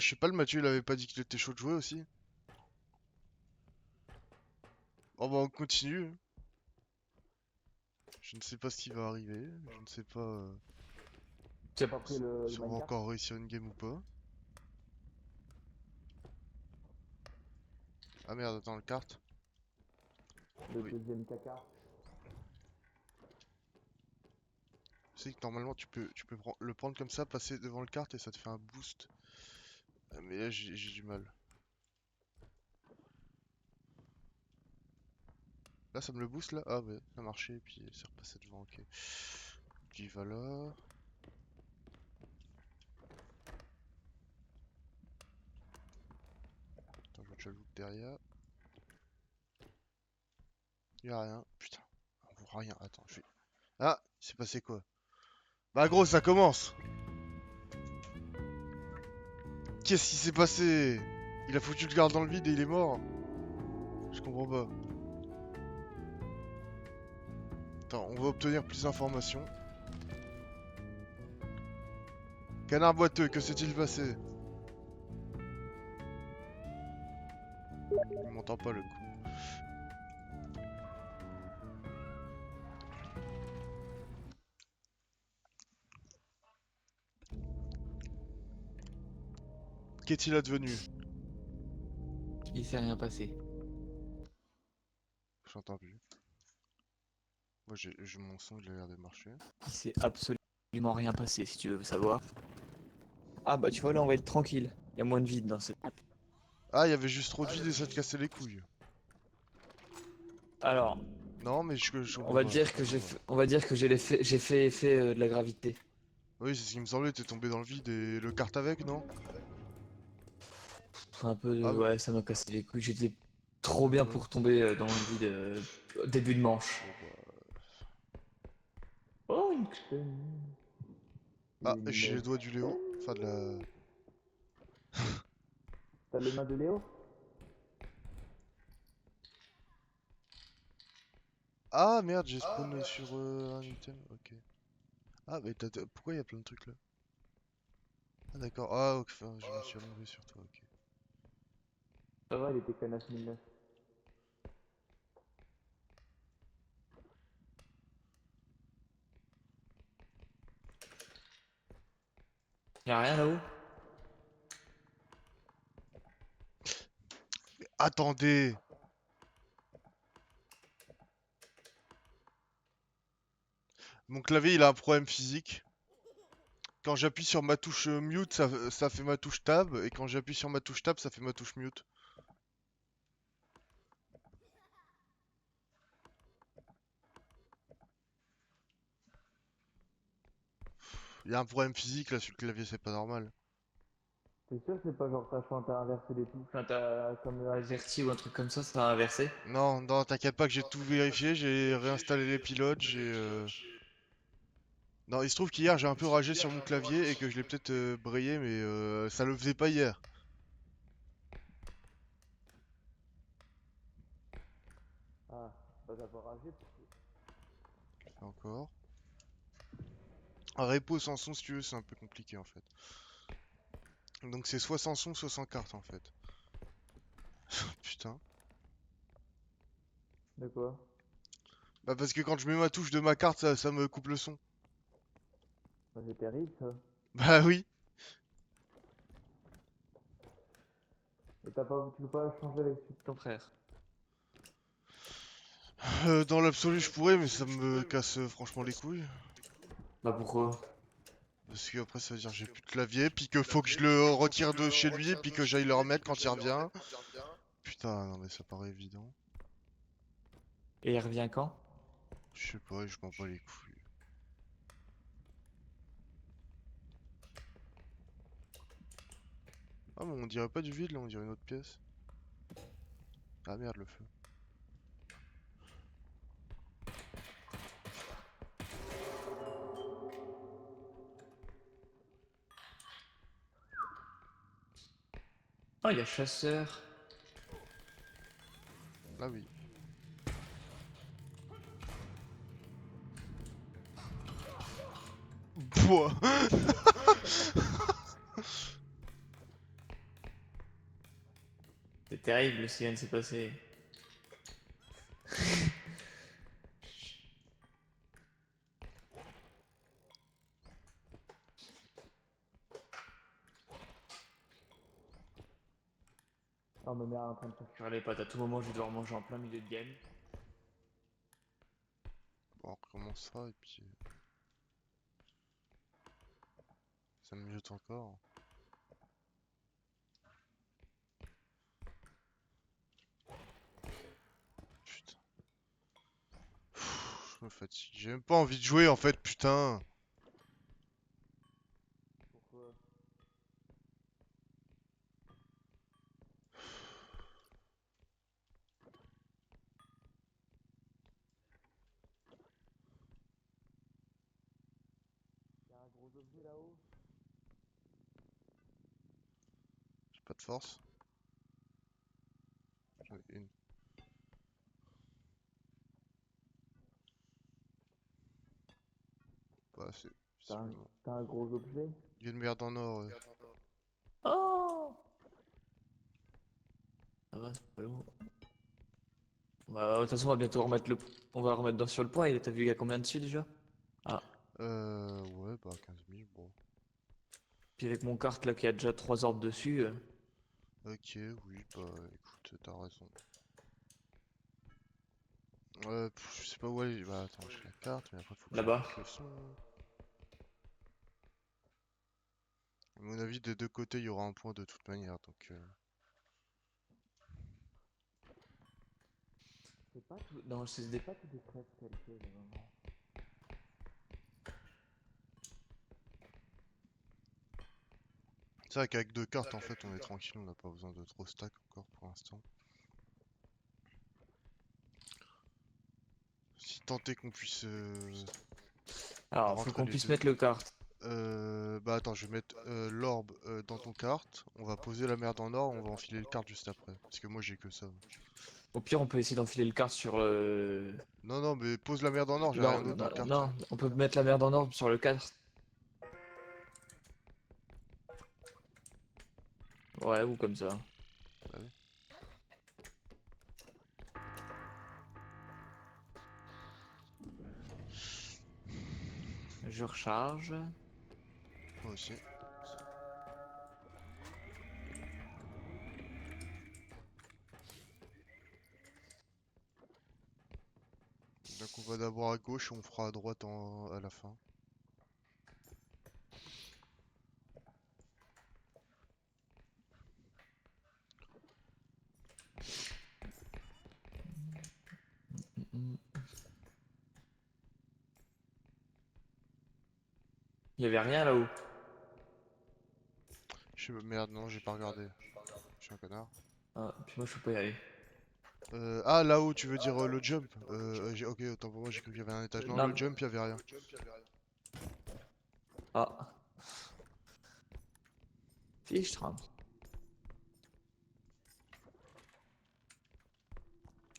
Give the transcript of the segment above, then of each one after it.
Je sais pas, le Mathieu il avait pas dit qu'il était chaud de jouer aussi. Oh bah on continue. Je ne sais pas ce qui va arriver. Je ne sais pas Tu as pas pris le si on va minecart? encore réussir une game ou pas. Ah merde, attends, le carte. Le Oui. deuxième caca? Tu sais que normalement tu peux le prendre comme ça, passer devant le carte et ça te fait un boost. Mais là j'ai du mal. Là ça me le booste là? Ah ouais, ça a marché et puis c'est repassé devant, ok. Qui va là? Attends, je vois déjà le loot derrière. Y'a rien. Putain, on voit rien. Attends, je vais. Ah, il s'est passé quoi? Bah gros, ça commence! Qu'est-ce qui s'est passé? Il a foutu le garde dans le vide et il est mort? Je comprends pas. Attends, on va obtenir plus d'informations. Canard boiteux, que s'est-il passé? Il m'entend pas le coup. Qu'est-il advenu? Il s'est rien passé. J'entends plus. Moi j'ai mon son, il a l'air de marcher. Il s'est absolument rien passé, si tu veux savoir. Ah bah tu vois, là on va être tranquille. Il y a moins de vide dans cette map. Ah, il y avait juste trop de vide et ça te cassait les couilles. Alors, Non, mais je on comprends va pas, je dire que comprends pas. on va dire que j'ai fait effet de la gravité. Oui, c'est ce qui me semblait, t'es tombé dans le vide et le carte avec, non? Un peu Ah, ouais, ça m'a cassé les couilles. J'étais trop bien ouais. pour tomber dans le vide au début de manche. Bon bah. Oh, une crème. Ah, j'ai Une le doigt du Léo. Enfin de la. T'as le main de Léo? Ah merde, j'ai spawné sur un item, ok. Ah, mais pourquoi il y a plein de trucs là? Ah d'accord, ah ok, enfin, je me suis amouré sur toi, ok. Ça va, il était canasse 1009. Y'a rien là-haut? Attendez! Mon clavier il a un problème physique. Quand j'appuie sur ma touche mute, ça fait ma touche tab, et quand j'appuie sur ma touche tab, ça fait ma touche mute. Il y a un problème physique là sur le clavier, c'est pas normal. T'es sûr que c'est pas genre t'as inversé les touches? Enfin, t'as comme averti ou un truc comme ça a inversé. Non, non, t'inquiète pas que j'ai tout vérifié, j'ai réinstallé les pilotes, Non, il se trouve qu'hier j'ai un peu ragé sur mon clavier et que je l'ai peut-être brayé, mais ça le faisait pas hier. Ah, bah t'as pas ragé parce que... Encore. Un repo sans son, si tu veux, c'est un peu compliqué en fait. Donc c'est soit sans son, soit sans carte en fait. Putain. De quoi? Bah parce que quand je mets ma touche de ma carte, ça me coupe le son. Bah c'est terrible ça. Bah oui. Et tu peux pas changer avec Ton frère. Dans l'absolu, je pourrais, mais ça me casse franchement les couilles. Bah pourquoi? Parce que après ça veut dire que j'ai plus de clavier, puis que faut que je le retire de chez lui, puis que j'aille le remettre quand il revient. Putain, non mais ça paraît évident. Et il revient quand? Je sais pas, je m'en bats les couilles. Ah mais on dirait pas du vide là, on dirait une autre pièce. Ah merde le feu. Oh, il y a chasseur. Ah oui. Pouah. C'est terrible ce qui vient de se passer. Oh, ma mère est en train de faire. Je les potes, à tout moment je vais devoir manger en plein milieu de game. Bon, on recommencera et puis ça me mijote encore. Putain. Je me fatigue. J'ai même pas envie de jouer en fait, putain. Pourquoi? Il y a un gros objet là-haut. J'ai pas de force. J'en ai une. Pas assez, visiblement. T'as un gros objet? Il y a une merde en or. Oh! Ça va, c'est pas lourd. Bah, de toute façon, on va bientôt remettre le. On va remettre sur le point. T'as vu, il y a combien dessus déjà? Ah. Ouais, bah 15 000, bon. Puis avec mon kart là qui a déjà 3 ordres dessus. Ok, oui, bah écoute, t'as raison. Je sais pas où aller. Bah attends, j'ai la carte, mais après faut que Là-bas. j'écoute le son. À mon avis, des deux côtés, il y aura un point de toute manière, donc... C'est pas tout. Non, c'est Pas tout des crêpes qu'elle fait, la maman. C'est vrai qu'avec deux cartes, en fait, on est tranquille, on n'a pas besoin de trop stack encore pour l'instant. Si tant est qu'on puisse Alors, faut rentrer qu'on les puisse deux. mettre le kart. Bah attends, je vais mettre l'orbe dans ton carte. On va poser la merde en or, on va enfiler le carte juste après. Parce que moi j'ai que ça. Au pire, on peut essayer d'enfiler le kart sur le. Non, non, mais pose la merde en or, j'ai Non, rien d'autre dans non, le carte. non, on peut mettre la merde en ordre sur le kart. Ouais, ou comme ça. Bah oui. Je recharge. Moi aussi. Donc on va d'abord à gauche et on fera à droite à la fin. Il y avait rien là-haut. Merde, non, j'ai pas regardé. Je suis un connard. Ah, puis moi, je peux pas y aller. Ah, là-haut, tu veux dire le jump? Ok, autant pour moi, j'ai cru qu'il y avait un étage. Non, Non, le jump, il y avait rien. ah. Fichtre.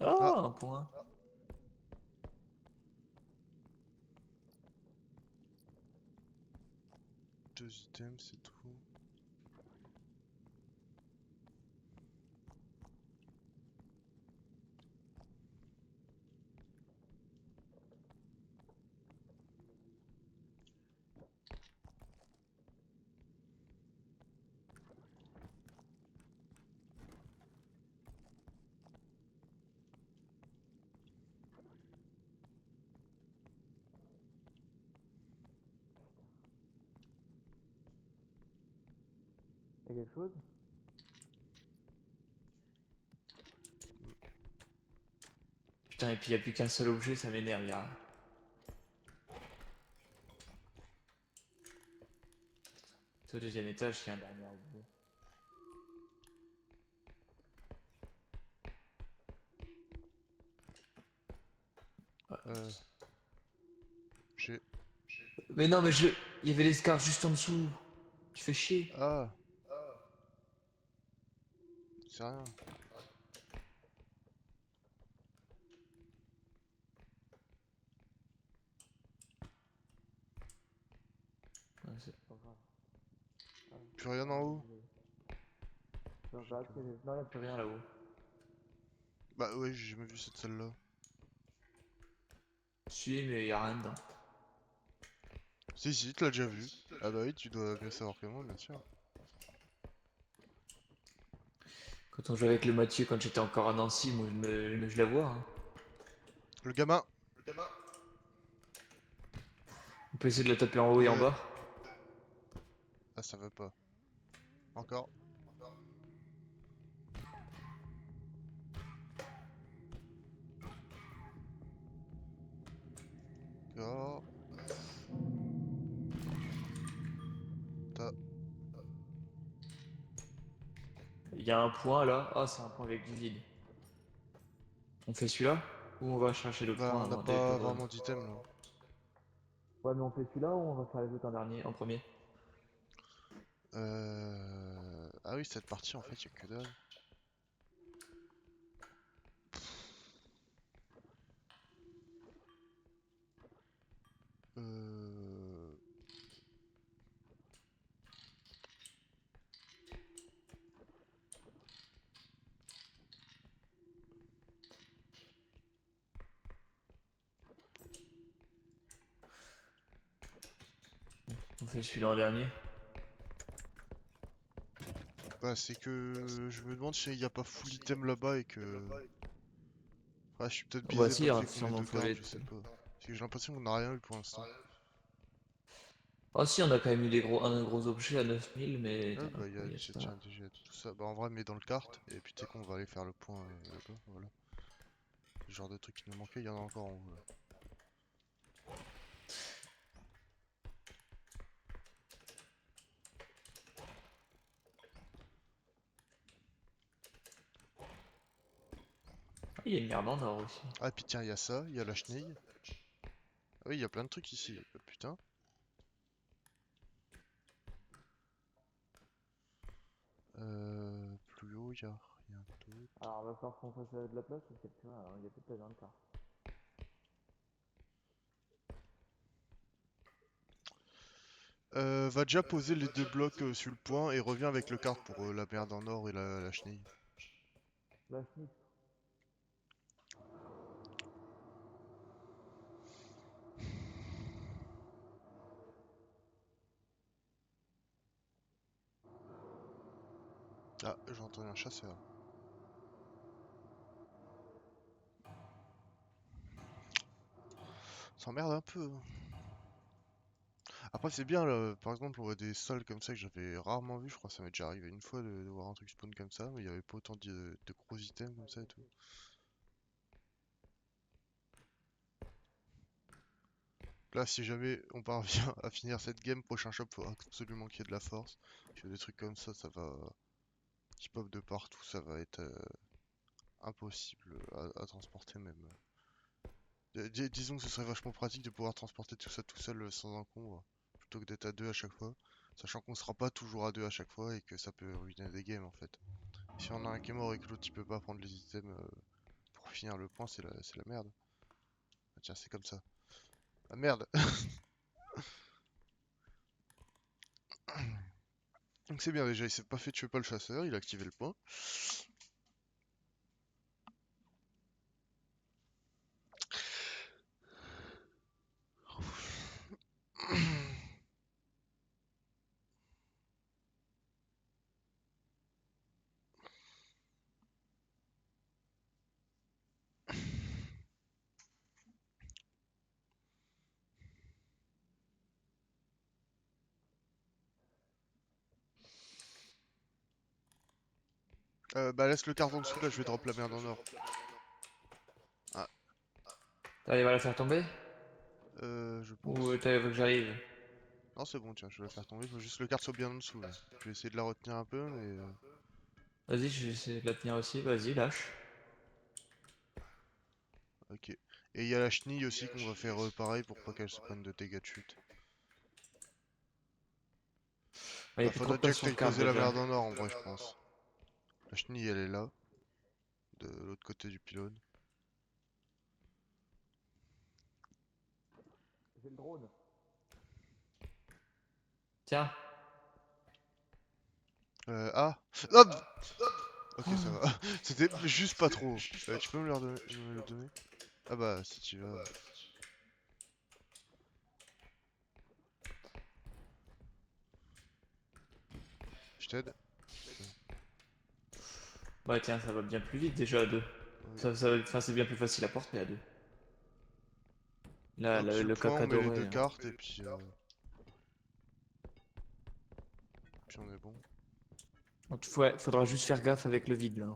Ah, Ah, un point. deux items, c'est tout. Y'a quelque chose? Putain, et puis il y a plus qu'un seul objet, ça m'énerve, là. C'est au deuxième étage qu'il y a un dernier objet. Euh, j'ai... Mais non, mais je. Il y avait l'escar juste en dessous. Tu fais chier. Ah, c'est rien. Ouais, Pas grave. Ah, Plus rien en haut. désolé. Je regarde s'il y a non, il n'y a plus rien là-haut. Bah ouais, j'ai jamais vu cette salle-là. Si, mais y a rien dedans. Si, si, tu l'as déjà vu. Ah bah oui, tu dois mieux savoir que moi, bien sûr. Quand on jouait avec le Mathieu, quand j'étais encore à Nancy, moi je la vois. Hein. Le gamin! On peut essayer de la taper en haut et en Ouais. bas. Ah, ça va pas. Encore. Encore. T'as... Il y a un point là. Ah, c'est un point avec du vide. On fait celui-là? Ou on va chercher le Bah, point on n'a avant des pas pour. vraiment d'item, là. Ouais, mais on fait celui-là ou on va faire les autres En dernier, en premier. Ah oui, cette partie, en fait, y a que dalle. Euh... On fait celui-là en dernier. Bah, c'est que... Je me demande s'il y a pas full item là-bas et que... Ah, je suis peut-être Oh, bah biaisé si, par le il y a fait qu'on ait sûrement deux faut cartes, les. je sais pas. Parce que j'ai l'impression qu'on n'a rien eu pour l'instant. Ah si, on a quand même eu un gros objet à 9000, mais Ah bah, après, c'est pas... tiens, déjà tout ça. Bah, en vrai, mets dans le carte, et puis tu sais qu'on va aller faire le point là-bas, voilà. Le genre de truc qui nous manquait, il y en a encore en haut, là. Ah, il y a une merde en or aussi. Ah, et puis tiens, il y a ça, il y a la chenille. Ah oui, il y a plein de trucs ici. Putain. Plus haut, il y a rien d'autre. Alors, on va falloir qu'on fasse de la place parce qu'il y a plus rien. Il y a plus de place dans le car. Va déjà poser les deux blocs sur le point et reviens avec le carte pour la merde en or et la chenille. La Smith. Ah, j'ai entendu un chasseur. Ça emmerde un peu. Après, c'est bien, là, par exemple, on voit des sols comme ça que j'avais rarement vu. Je crois que ça m'est déjà arrivé une fois de voir un truc spawn comme ça, mais il n'y avait pas autant de gros items comme ça et tout. Là, si jamais on parvient à finir cette game, prochain shop, faut absolument qu'il y ait de la force. Parce que des trucs comme ça va... qui pop de partout, ça va être impossible à transporter même. Disons que ce serait vachement pratique de pouvoir transporter tout ça tout seul sans encombre, plutôt que d'être à deux à chaque fois. Sachant qu'on sera pas toujours à deux à chaque fois et que ça peut ruiner des games en fait. Si on a un qui est mort et que l'autre il peut pas prendre les items pour finir le point, c'est la merde. Ah, tiens, c'est comme ça. Ah merde. Donc c'est bien déjà, il s'est pas fait tuer pas le chasseur, il a activé le point. Bah laisse le carte en dessous là, je vais drop la merde en or. Ah, T'arrives à la faire tomber? je Ou pense. t'arrives que j'arrive? Non c'est bon, tiens, je vais la faire tomber, faut juste le carte soit bien en dessous là. Je vais essayer de la retenir un peu, mais... Vas-y, je vais essayer de la tenir aussi. Vas-y, lâche. Ok. Et il y a la chenille aussi qu'on va faire pareil pour pas qu'elle se prenne de dégâts de chute. Il y a Bah plus trop faudrait de déjà place que sur le t'ailles carte poser la déjà. merde en or en vrai je pense. La chenille elle est là, de l'autre côté du pylône. J'ai le drone. Tiens, Ah! Hop! Ok, ça va. C'était juste pas trop. Tu peux me le donner? Ah bah, si tu vas. Je t'aide? Ouais, tiens, ça va bien plus vite déjà à deux. Oui. Enfin, c'est bien plus facile à porter à deux. Là, Hop, sur le le point, on caca met les doré, deux là. cartes et puis on est bon. Donc, ouais, faudra juste faire gaffe avec le vide, là.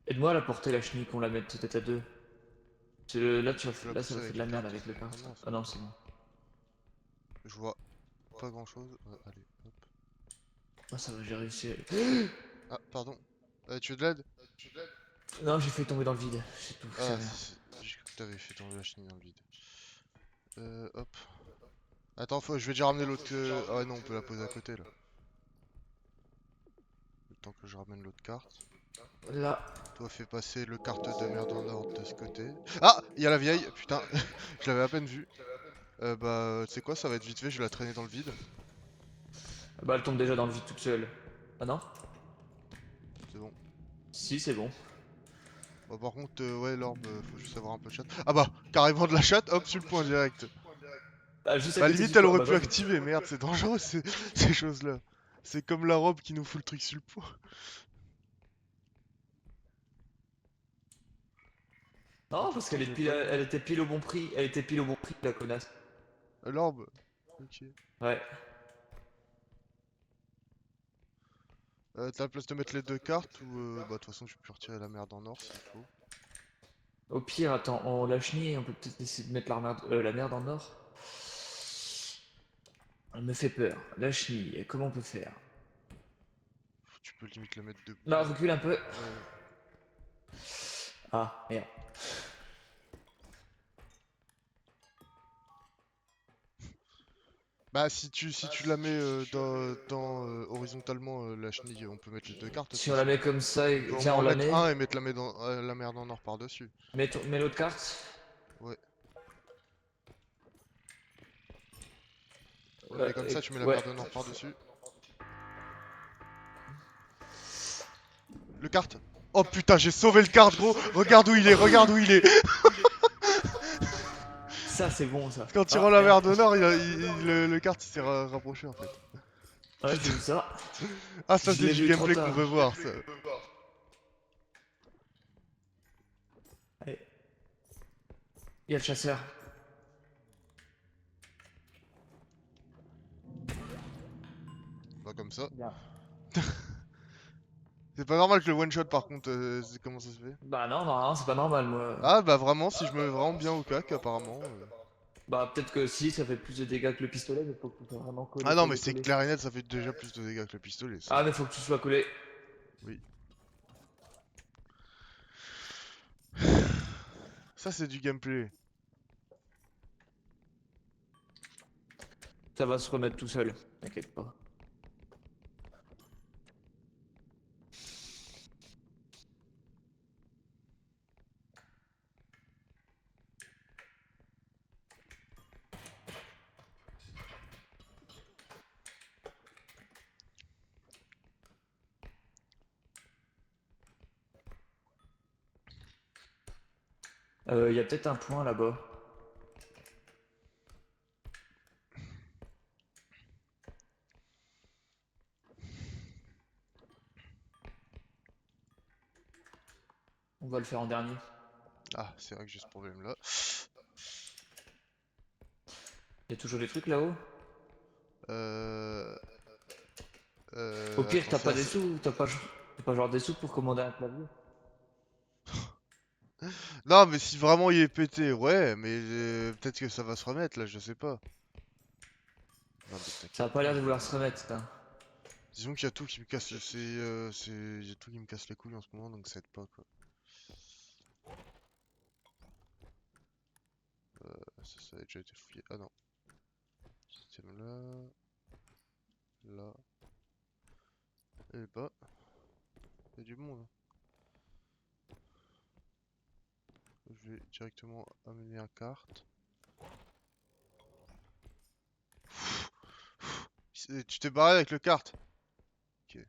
Aide-moi à la porter, la chenille, qu'on la mette peut-être à deux. Là, Tu peux la là, ça pousser va faire avec de les la merde cartes? avec le Ah carte. non, c'est Ah non, bon. c'est bon. Je vois pas grand chose. Allez, hop. Ah, ça va, j'ai réussi. Ah, pardon. Tu veux de l'aide? Non, j'ai fait tomber dans le vide. C'est tout, c'est Ah, rien. j'ai cru que t'avais fait tomber la chenille dans le vide. Hop. Attends, je vais déjà ramener l'autre. Ah non, on peut la poser à côté là. Le temps que je ramène l'autre carte. Là. Toi, fais passer le carte de merde en ordre de ce côté. Ah! Il y a la vieille! Putain, je l'avais à peine vue. Bah, tu sais quoi, ça va être vite fait, je vais la traîner dans le vide. Bah, elle tombe déjà dans le vide toute seule. Ah non? C'est bon. Si, c'est bon. Bah, par contre, ouais, l'orbe, faut juste avoir un peu de chatte. Ah bah, carrément de la chatte, hop, sur le point direct. Ah, juste à Bah, côté limite, du elle toit. aurait Bah, pu vas-y. activer, merde, c'est dangereux ces choses-là. C'est comme la robe qui nous fout le truc sur le point. En Non, tout parce temps, qu'elle est j'ai pile, pas eu elle l'orbe. était pile au bon prix. Elle était pile au bon prix, la connasse. L'orbe? Ok. Ouais. T'as la place de mettre les deux cartes ou bah de toute façon tu peux retirer la merde en or s'il faut. Au pire, attends, on la chenille, on peut peut-être essayer de mettre la merde en or. Elle me fait peur. La chenille, comment on peut faire? Tu peux limite la mettre Là, debout. recule un peu. Ouais. Ah, merde. Bah si tu la mets horizontalement la chenille, on peut mettre les deux cartes Si aussi on la sinon. met comme ça, On peut au tiens, moins on en la mettre met. un et mettre la merde en or par-dessus. Mets l'autre carte. Ouais. Ouais, Et comme ça tu mets la ouais. merde en or par-dessus. Le carte. Oh putain, j'ai sauvé le carte gros. Regarde où il est, regarde où il est. Ça, c'est bon, ça. Quand tu rends Ah, la merde. merde en or, le carte il s'est rapproché en fait. Ouais, j'ai Putain. vu ça. Ah ça Je c'est l'ai du vu trop gameplay qu'on tard. veut voir ça. Allez. Il y a le chasseur. Bah comme ça. Bien. C'est pas normal que le one shot par contre, comment ça se fait? Bah non, non, non, c'est pas normal, moi. Ah bah vraiment, si je me mets vraiment bien au cac apparemment. Bah peut-être que si, ça fait plus de dégâts que le pistolet, mais faut que tu sois vraiment collé, Ah non mais collé, c'est collé. clair et net, ça fait déjà plus de dégâts que le pistolet ça. Ah, mais faut que tu sois collé. Oui. Ça c'est du gameplay. Ça va se remettre tout seul. T'inquiète pas. Il y a peut-être un point là-bas. On va le faire en dernier. Ah c'est vrai que j'ai ce problème là. Il y a toujours des trucs là-haut. Euh... Au pire, Attends, t'as pas des sous, t'as pas genre des sous pour commander un clavier. Non mais si vraiment il est pété, ouais, mais peut-être que ça va se remettre là, je sais pas. Non mais Ça a t'inquiète pas pas. l'air de vouloir se remettre, putain. Disons qu'il y a tout qui me casse, il y a tout qui me casse les couilles en ce moment, donc ça aide pas quoi. Ça a déjà été fouillé. Ah non. Système là, là, et bah. y a du monde. Je vais directement amener un kart. Tu t'es barré avec le kart. Ok.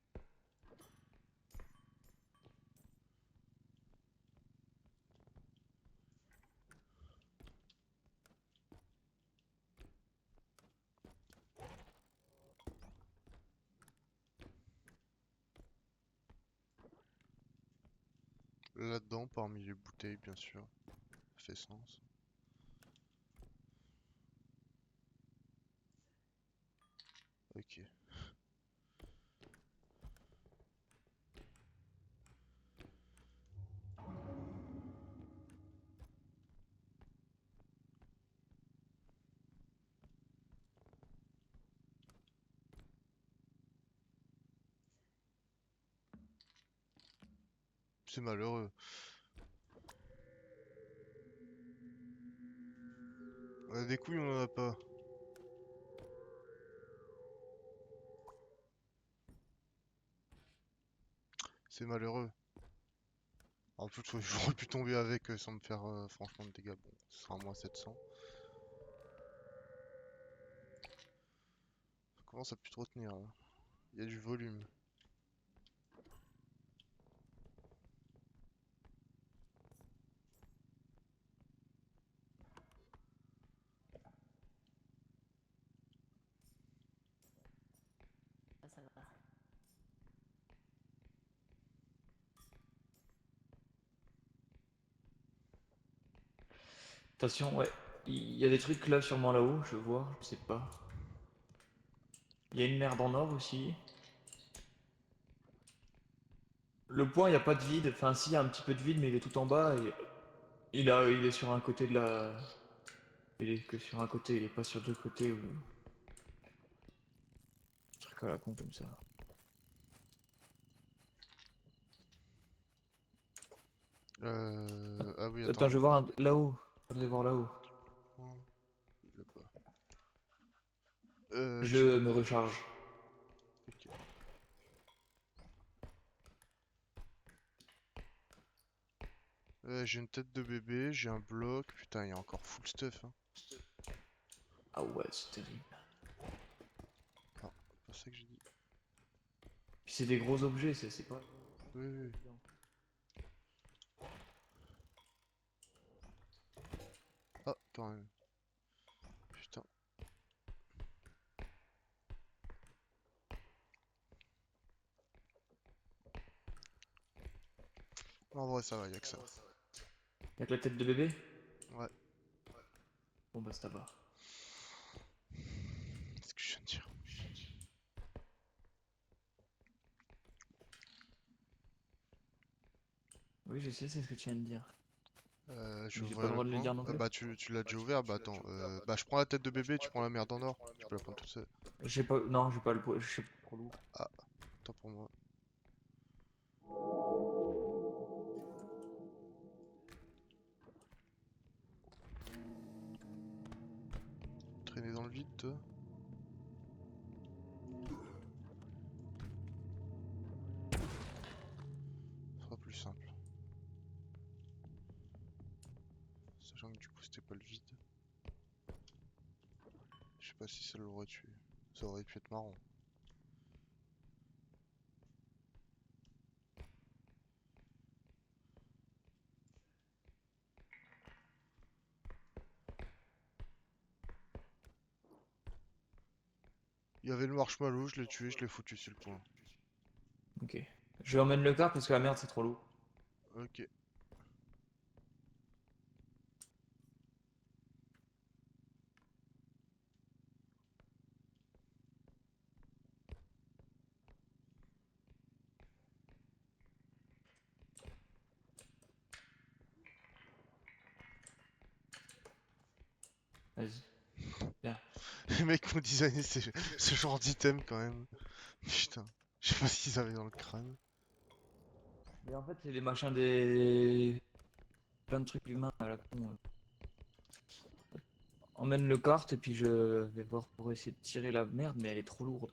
Là-dedans, parmi les bouteilles, bien sûr. Ça fait sens. Ok. C'est malheureux. On a des couilles, on en a pas. C'est malheureux. En plus, j'aurais pu tomber avec sans me faire franchement de dégâts. Bon, ce sera moins 700. Ça commence à plus trop tenir là. Il y a du volume. Ah, ça va. Attention, ouais. Il y a des trucs là, sûrement là-haut, je vois, je sais pas. Il y a une merde en or aussi. Le point, il n'y a pas de vide. Enfin, si, il y a un petit peu de vide, mais il est tout en bas. Et il est sur un côté de la. Il est que sur un côté, il est pas sur deux côtés. Ou... Un truc à la con comme ça. Ah oui, Attends, attends. je vais voir là-haut. Je vais voir là-haut. Là-bas. Je me recharge. Ok. J'ai une tête de bébé, j'ai un bloc. Putain, il y a encore full stuff. Hein. Ah ouais, c'est terrible. Non, pas ça que j'ai dit. Puis c'est des gros objets, c'est pas. Oui, oui. Ah, quand même. Putain. En vrai, ça va, y'a que ça. Y'a que la tête de bébé? Ouais. Bon bah ça va. Qu'est-ce que je viens de dire? Oui, je sais, c'est ce que tu viens de dire. Je Mais vais j'ai pas ouvrir le le droit de le coin. dire non plus. Bah, tu l'as déjà ouvert? Bah, attends. Bah, je prends la tête de bébé, tu prends la merde en or. Tu peux la prendre toute seule. J'ai pas. Non, j'ai pas le poids. Je sais pas trop lourd. Ah, tant pour moi. Traîner dans le vide, toi. Ce sera plus simple. Sachant que du coup, c'était pas le vide. Je sais pas si ça l'aurait tué. Ça aurait pu être marrant. Il y avait le marshmallow, je l'ai tué, je l'ai foutu sur le point. Ok. Je emmène le car parce que la merde c'est trop lourd. Ok. Vas-y. Viens. Les mecs qui ont designé ce genre d'item quand même. Putain. Je sais pas ce qu'ils avaient dans le crâne. Mais en fait, c'est des machins des. Plein de trucs humains à la con. Emmène le kart et puis je vais voir pour essayer de tirer la merde, mais elle est trop lourde.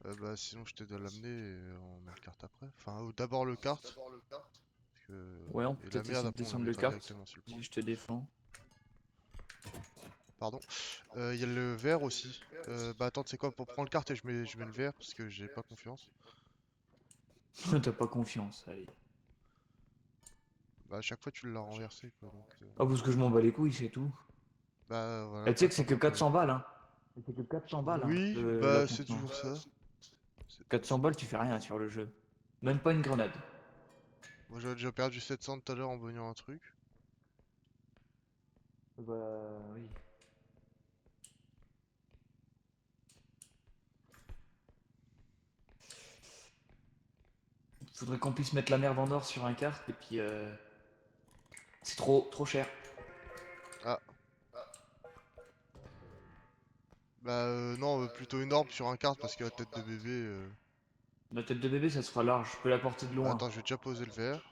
Bah sinon je t'aide à l'amener et on met le kart après. Enfin, d'abord le kart. Parce que... Ouais, on peut Et la peut-être merde, essayer de après on la descendre le mettra kart. directement sur le point. Si je te défends. Pardon. Il y a le verre aussi. Bah attends, tu sais quoi, pour prendre le kart et je mets le verre parce que j'ai pas confiance. T'as pas confiance, allez. Bah à chaque fois tu l'as renversé quoi donc... Ah, parce que je m'en bats les couilles, c'est tout. Bah Et voilà, tu sais pas que c'est comme que un peu. 400 balles, hein. Et c'est que 400 balles, hein, Oui, la bah c'est toujours contenance. ça. 400 balles, tu fais rien sur le jeu. Même pas une grenade. Moi j'avais déjà perdu 700 tout à l'heure en vognant un truc. Bah oui. Faudrait qu'on puisse mettre la merde en or sur un kart et puis c'est trop cher. Ah, bah non, plutôt une orbe sur un kart parce que la tête de bébé... La tête de bébé, ça sera large, je peux la porter de loin. Attends, je vais déjà poser le verre.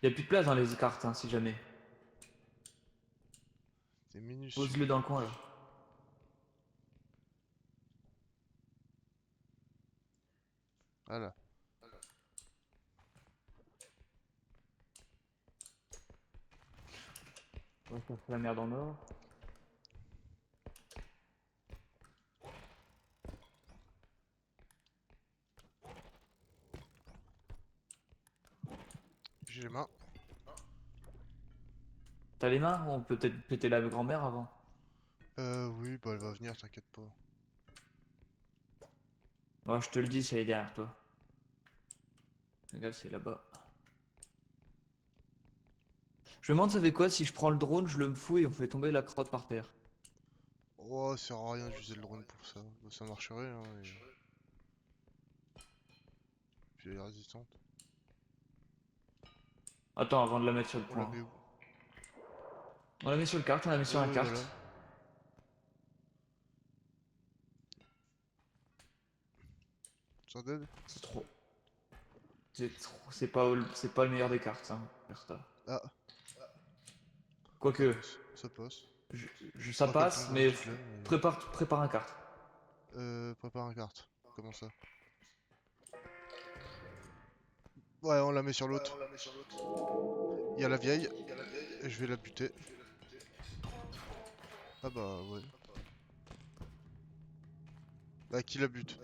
Y a plus de place dans les cartes, hein, si jamais. C'est minuscule. Pose-le dans le coin là. Voilà. On va chercher la merde en or. J'ai les mains. T'as les mains? On peut peut-être péter la grand-mère avant. Oui, bah elle va venir, t'inquiète pas. Ouais, je te le dis, c'est derrière toi. Regarde, c'est là-bas. Je me demande, ça fait quoi si je prends le drone, je le fous et on fait tomber la crotte par terre. Oh, ça sert à rien d'user le drone pour ça. Bah, ça marcherait, hein. Puis elle est résistante. Attends, avant de la mettre sur le On la point. met où? On la met sur le kart, on la met sur un kart. Voilà. Ça d'aide? C'est trop. C'est pas le meilleur des cartes, hein, Bertha. Ah, ça Quoique, passe. Ça passe. ça Pas qu'elle passe, tombe dans le mais cyclone, mais... prépare un kart. Prépare un kart. Comment ça? Ouais, on la met sur l'autre. Il y a la vieille. Et je vais la buter. Ah bah ouais. Bah qui la bute?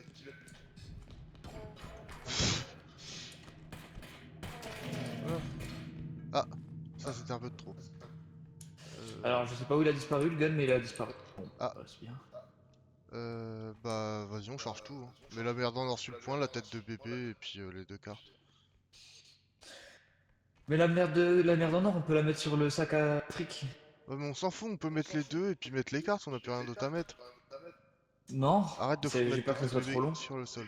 Ah, ça c'était un peu de trop. Alors, je sais pas où il a disparu le gun, mais il a disparu. Bon, Ah, bah, c'est bien. bah vas-y on charge tout, hein. Mets la merde en or sur le point, la tête de bébé et puis les deux cartes. Mais la merde en or, on peut la mettre sur le sac à fric. Ouais mais on s'en fout, on peut mettre les deux et puis mettre les cartes, on a plus rien d'autre à mettre. Non, Arrête de j'ai mettre peur tête que de ce soit trop bébé long. sur le sol.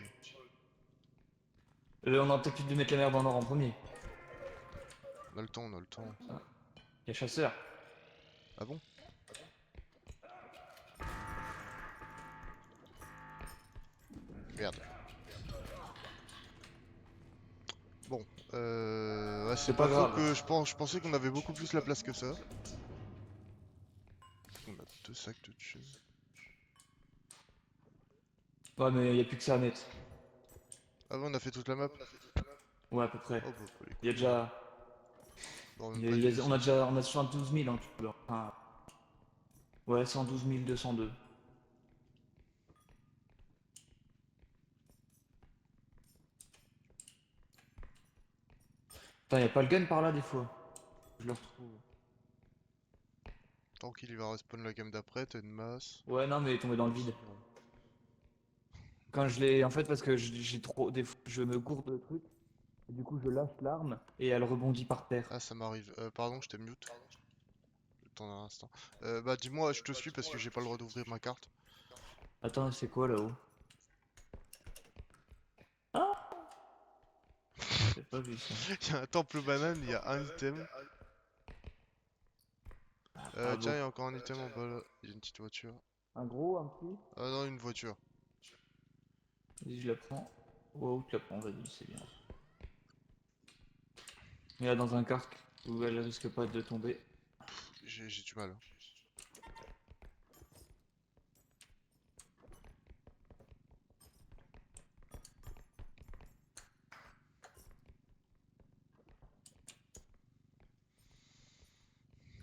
On a peut-être dû mettre la merde en or en premier. On a le temps, on a le temps. Il y a chasseur. Ah bon? Merde. Bon, ouais, c'est C'est pas pas faux grave. que je pensais qu'on avait beaucoup plus la place que ça. On a deux sacs de thunes. Ouais, mais il y a plus que ça à mettre. Ah ouais, on a fait toute la map. Ouais, à peu près. Oh bah pas les Il y a couilles, hein. déjà. Bon, même pas On a d'essence. déjà. On a 72 000 en tout. Enfin, ouais, 112 202. Putain, y a pas le gun par là des fois. Je le retrouve. Tant qu'il va respawn la gamme d'après, t'as une masse. Ouais, non, mais il est tombé dans le vide. Bon. Quand je l'ai. En fait, parce que j'ai trop. Je me gourde de trucs. Et du coup, je lâche l'arme et elle rebondit par terre. Ah, ça m'arrive. Pardon, je t'ai mute. Le temps d'un instant. Bah dis-moi, je te suis parce que j'ai pas le droit d'ouvrir ma carte. Attends, c'est quoi là-haut? J'ai pas vu ça. Il y a un temple banane, il y a un item. Ah Tiens, bon. il y a encore un item en bas là. Il y a une petite voiture. Un gros, un petit? Ah non, une voiture. Vas-y, je la prends. Wow, tu la prends, vas-y, c'est bien. Et là, dans un kart où elle risque pas de tomber. J'ai du mal, hein.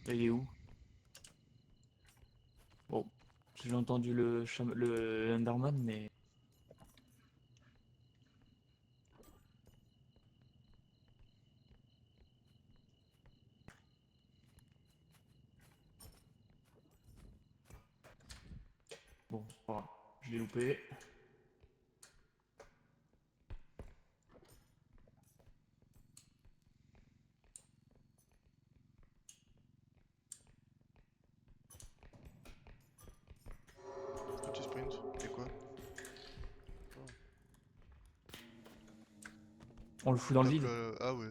Là, il est où? Bon, j'ai entendu le Enderman, mais... Bon, c'est pas grave. Je l'ai loupé. Pourquoi tu sprint? Et quoi? On le fout dans le Hop vide. là, ah ouais.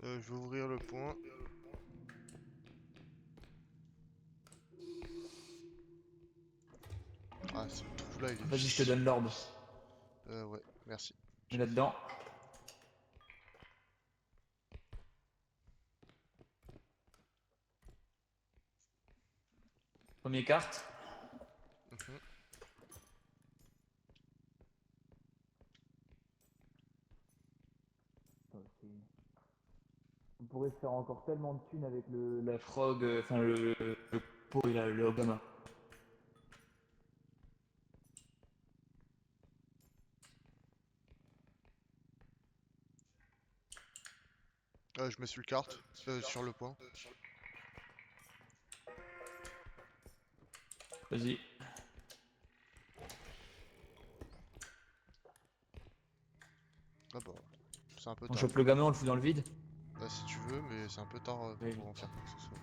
Je vais ouvrir le point. Ah, ce trou là il est Vas-y, je te vicieux. donne l'orbe. Ouais, merci. Mets là-dedans. Première carte. Mhm. On pourrait se faire encore tellement de thunes avec La frog, enfin le pot et le Obama. Je mets sur le carte, sur le point. Vas-y. Ah bah, c'est un peu On tard. chope le gamin, on le fout dans le vide. Bah si tu veux, mais c'est un peu tard Oui. pour en faire quoi que ce soit.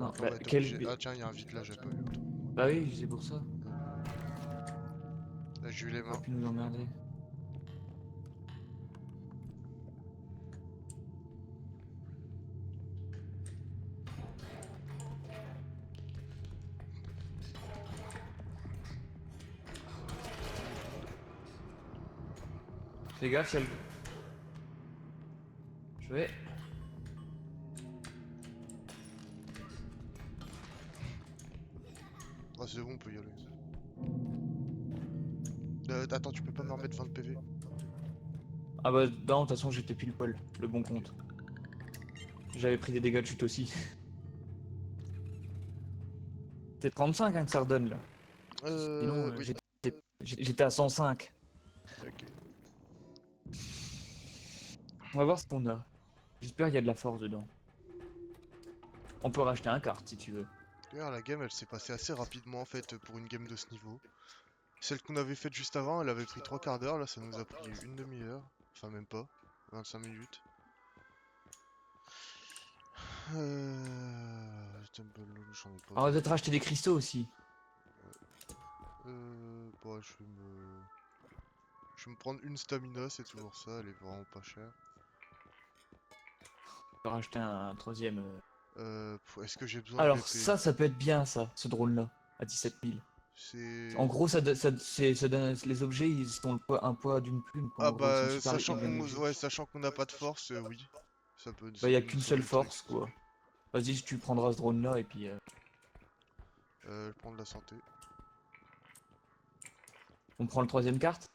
Non, Enfin bah, ouais, t'es quel... obligé. Ah tiens, il y a un vide là, j'avais pas vu. Autant. Bah oui, c'est pour ça. Là j'ai eu les On aurait mains. pu nous emmerder. Fais gaffe, y'a le... Je vais... Ah c'est bon, on peut y aller. Attends, tu peux pas me remettre 20 de PV? Ah bah non, de toute façon j'étais pile poil, le bon compte. J'avais pris des dégâts de chute aussi. C'est 35 hein, que ça redonne là. Sinon Oui. j'étais à 105. Ok. On va voir ce qu'on a. J'espère qu'il y a de la force dedans. On peut racheter un kart si tu veux. D'ailleurs, la game elle s'est passée assez rapidement en fait pour une game de ce niveau. Celle qu'on avait faite juste avant, elle avait pris 3 quarts d'heure, là ça nous a pris une demi-heure. Enfin, même pas. 25 minutes. Tumble, j'en ai pas. On va peut-être racheter des cristaux aussi. Bah, je vais me prendre une stamina, c'est toujours ça, elle est vraiment pas chère. On peut racheter un troisième. Est-ce que j'ai besoin de Alors l'épée? ça peut être bien ça, ce drone là, à 17 000. En C'est... gros, ça donne, les objets, ils ont un poids d'une plume, quoi. Ah En gros, ils sont bah, super bien légers. sachant qu'on n'a pas de force, oui. Bah, Ça y a peut nous qu'une seule sauver le truc. force, quoi. Vas-y, tu prendras ce drone là et puis. Je prends de la santé. On prend le troisième carte.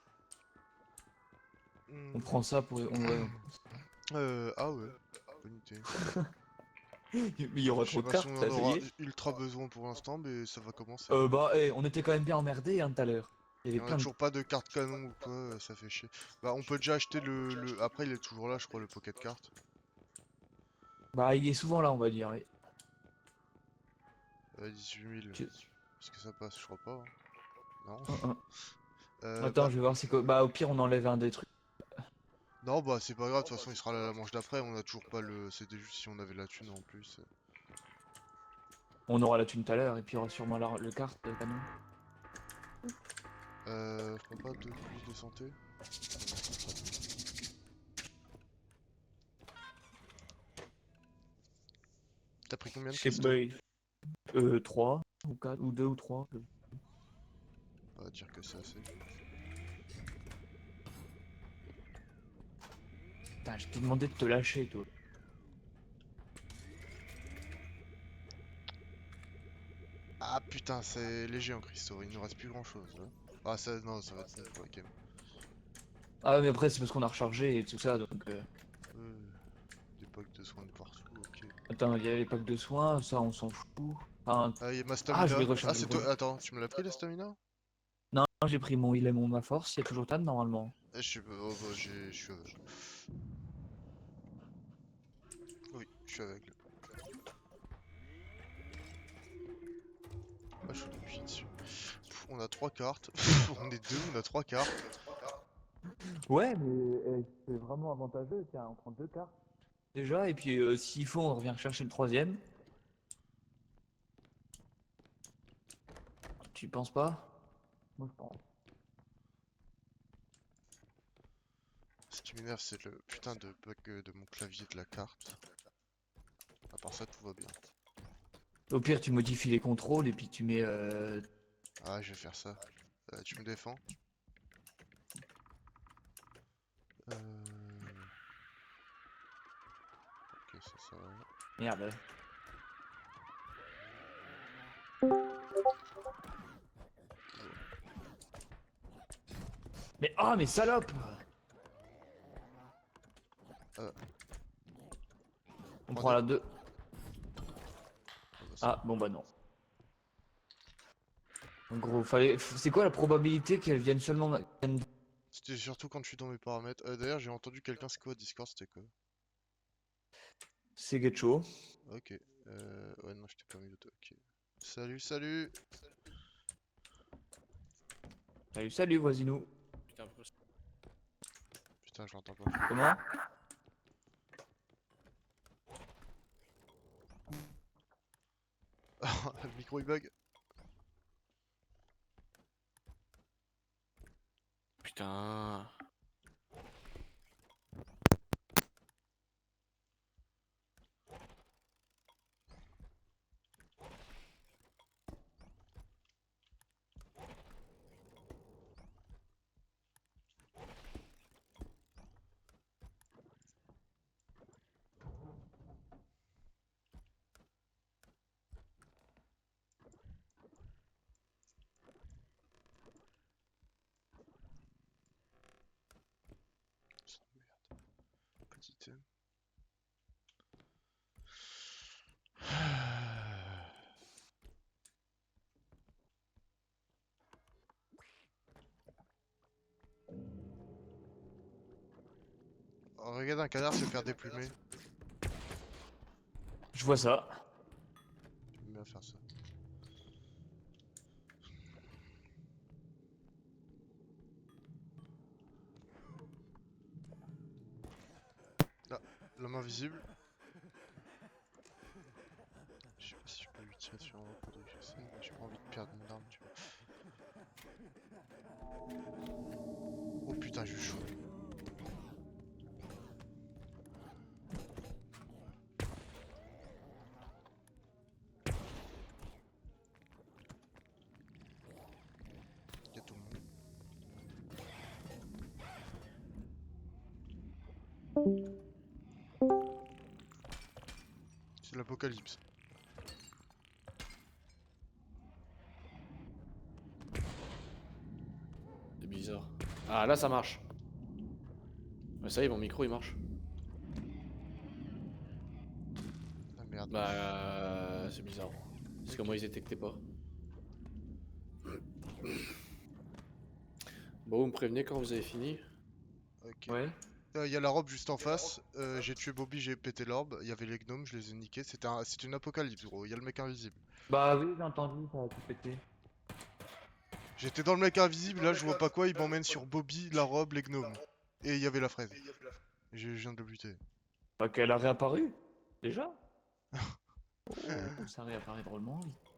On Hmm. prend ça pour. Ouais. Ah ouais, bonne idée. Mais il y aura Je sais trop de pas si cartes, on en t'as aura essayé? ultra besoin pour l'instant, mais ça va commencer. Bah, on était quand même bien emmerdés hein, tout à l'heure. Il y Et avait on a plein de. toujours pas de carte canon ou quoi, ça fait chier. Bah on peut déjà acheter Après il est toujours là je crois le pocket card. Bah, il est souvent là, on va dire. Ouais. 18 000. Tu- Est-ce que ça passe? Je crois pas. Hein. Non. Hein. Bah Attends, je vais voir c'est quoi. Bah, au pire, on enlève un des trucs. non bah c'est pas grave, de toute façon il sera là la manche d'après, on a toujours pas le. C'était juste si on avait la thune en plus. On aura la thune tout à l'heure et puis il y aura sûrement le carte, le canon. Je prends pas de plus de santé. T'as pris combien de Je sais cristaux? pas. 3 ou 4 ou 2 ou 3. On va dire que c'est assez. Putain, je t'ai demandé de te lâcher, toi. Ah putain, c'est léger en cristaux, il nous reste plus grand chose. Ah ça, non, ça va être nul pour la game. Ah, mais après, c'est parce qu'on a rechargé et tout ça, donc. Euh, des packs de soins de partout, ok. Attends, il y a les packs de soins, ça, on s'en fout. Enfin... Ah, il y a ma Ah, je vais stamina. Ah, recharger c'est le toi. volume. Attends, tu me l'as pris la stamina? Non, j'ai pris mon il et mon ma force, il y a toujours Tam normalement. Je sais pas, oh, bah, je suis aveugle. Oui, je suis aveugle. Ah, je suis obligé dessus. Pff, on a 3 cartes. On est deux, on a 3 cartes. Ouais, mais c'est vraiment avantageux, tiens, on prend 2 cartes. Déjà, et puis s'il faut, on revient chercher le troisième. Tu penses pas? Moi, je pense. Ce qui m'énerve, c'est le putain de bug de mon clavier de la carte. À part ça, tout va bien. Au pire, tu modifies les contrôles et puis tu mets... Ah, je vais faire ça. Tu me défends? Ok, ça va. Merde. Mais oh, mais salope! Euh. On Prends prend deux. la 2. Ah, bah, Ah, bon bah non. En gros, fallait... c'est quoi la probabilité qu'elle vienne seulement... c'était surtout quand je suis dans mes paramètres. D'ailleurs, j'ai entendu quelqu'un, c'est quoi Discord, c'était quoi? C'est Getcho. Ok. Ouais, non, je t'ai pas mis d'auto. Ok. Salut, salut! Salut, salut, voisinou. Putain, Putain, je l'entends pas. Comment? Le micro il bug. putain. Merde. Petit item. Oh, regarde un canard se faire déplumer. Je vois ça. J'aime bien faire ça. Ah, la main visible. Je sais pas si je peux lui tirer dessus en haut, faudrait que j'essaye, mais j'ai pas envie de perdre une arme, tu vois. Oh putain, j'ai eu chaud. Y'a tout le monde. C'est l'apocalypse. C'est bizarre. Ah, là, ça marche. Ouais, ça y est, mon micro, il marche. Ah merde. Bah, c'est bizarre. Parce que moi, ils détectaient pas. Bon, vous me prévenez quand vous avez fini. Ok. Ouais. Il y a la robe juste en face. J'ai tué Bobby, j'ai pété l'orbe. Il y avait les gnomes, je les ai niqués. C'était une apocalypse, gros. Il y a le mec invisible. Bah oui, j'ai entendu, ça a tout pété. J'étais dans le mec invisible, là, je vois pas quoi. Il m'emmène sur Bobby, la robe, les gnomes. Et il y avait la fraise. Je viens de le buter. Bah qu'elle a réapparu. Déjà? Oh, ça réapparaît drôlement vite.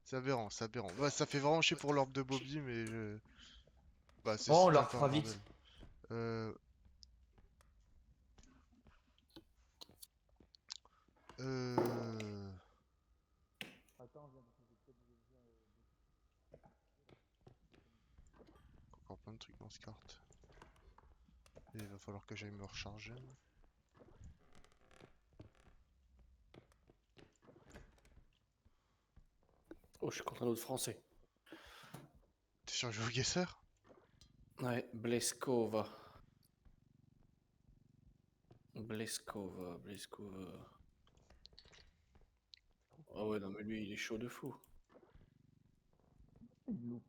C'est aberrant, c'est aberrant. Bah, ça fait vraiment chier pour l'orbe de Bobby, mais je... Bah, Bon, on c'était la un peu un refera bordel. vite. Euh... Euh... Encore plein de trucs dans ce carte. Et il va falloir que j'aille me recharger. Oh, je suis contre un autre français. T'es sur GeoGuessr? Ouais, Bleskova. Bleskova. Ah ouais, non, mais lui, il est chaud de fou. Une loupe.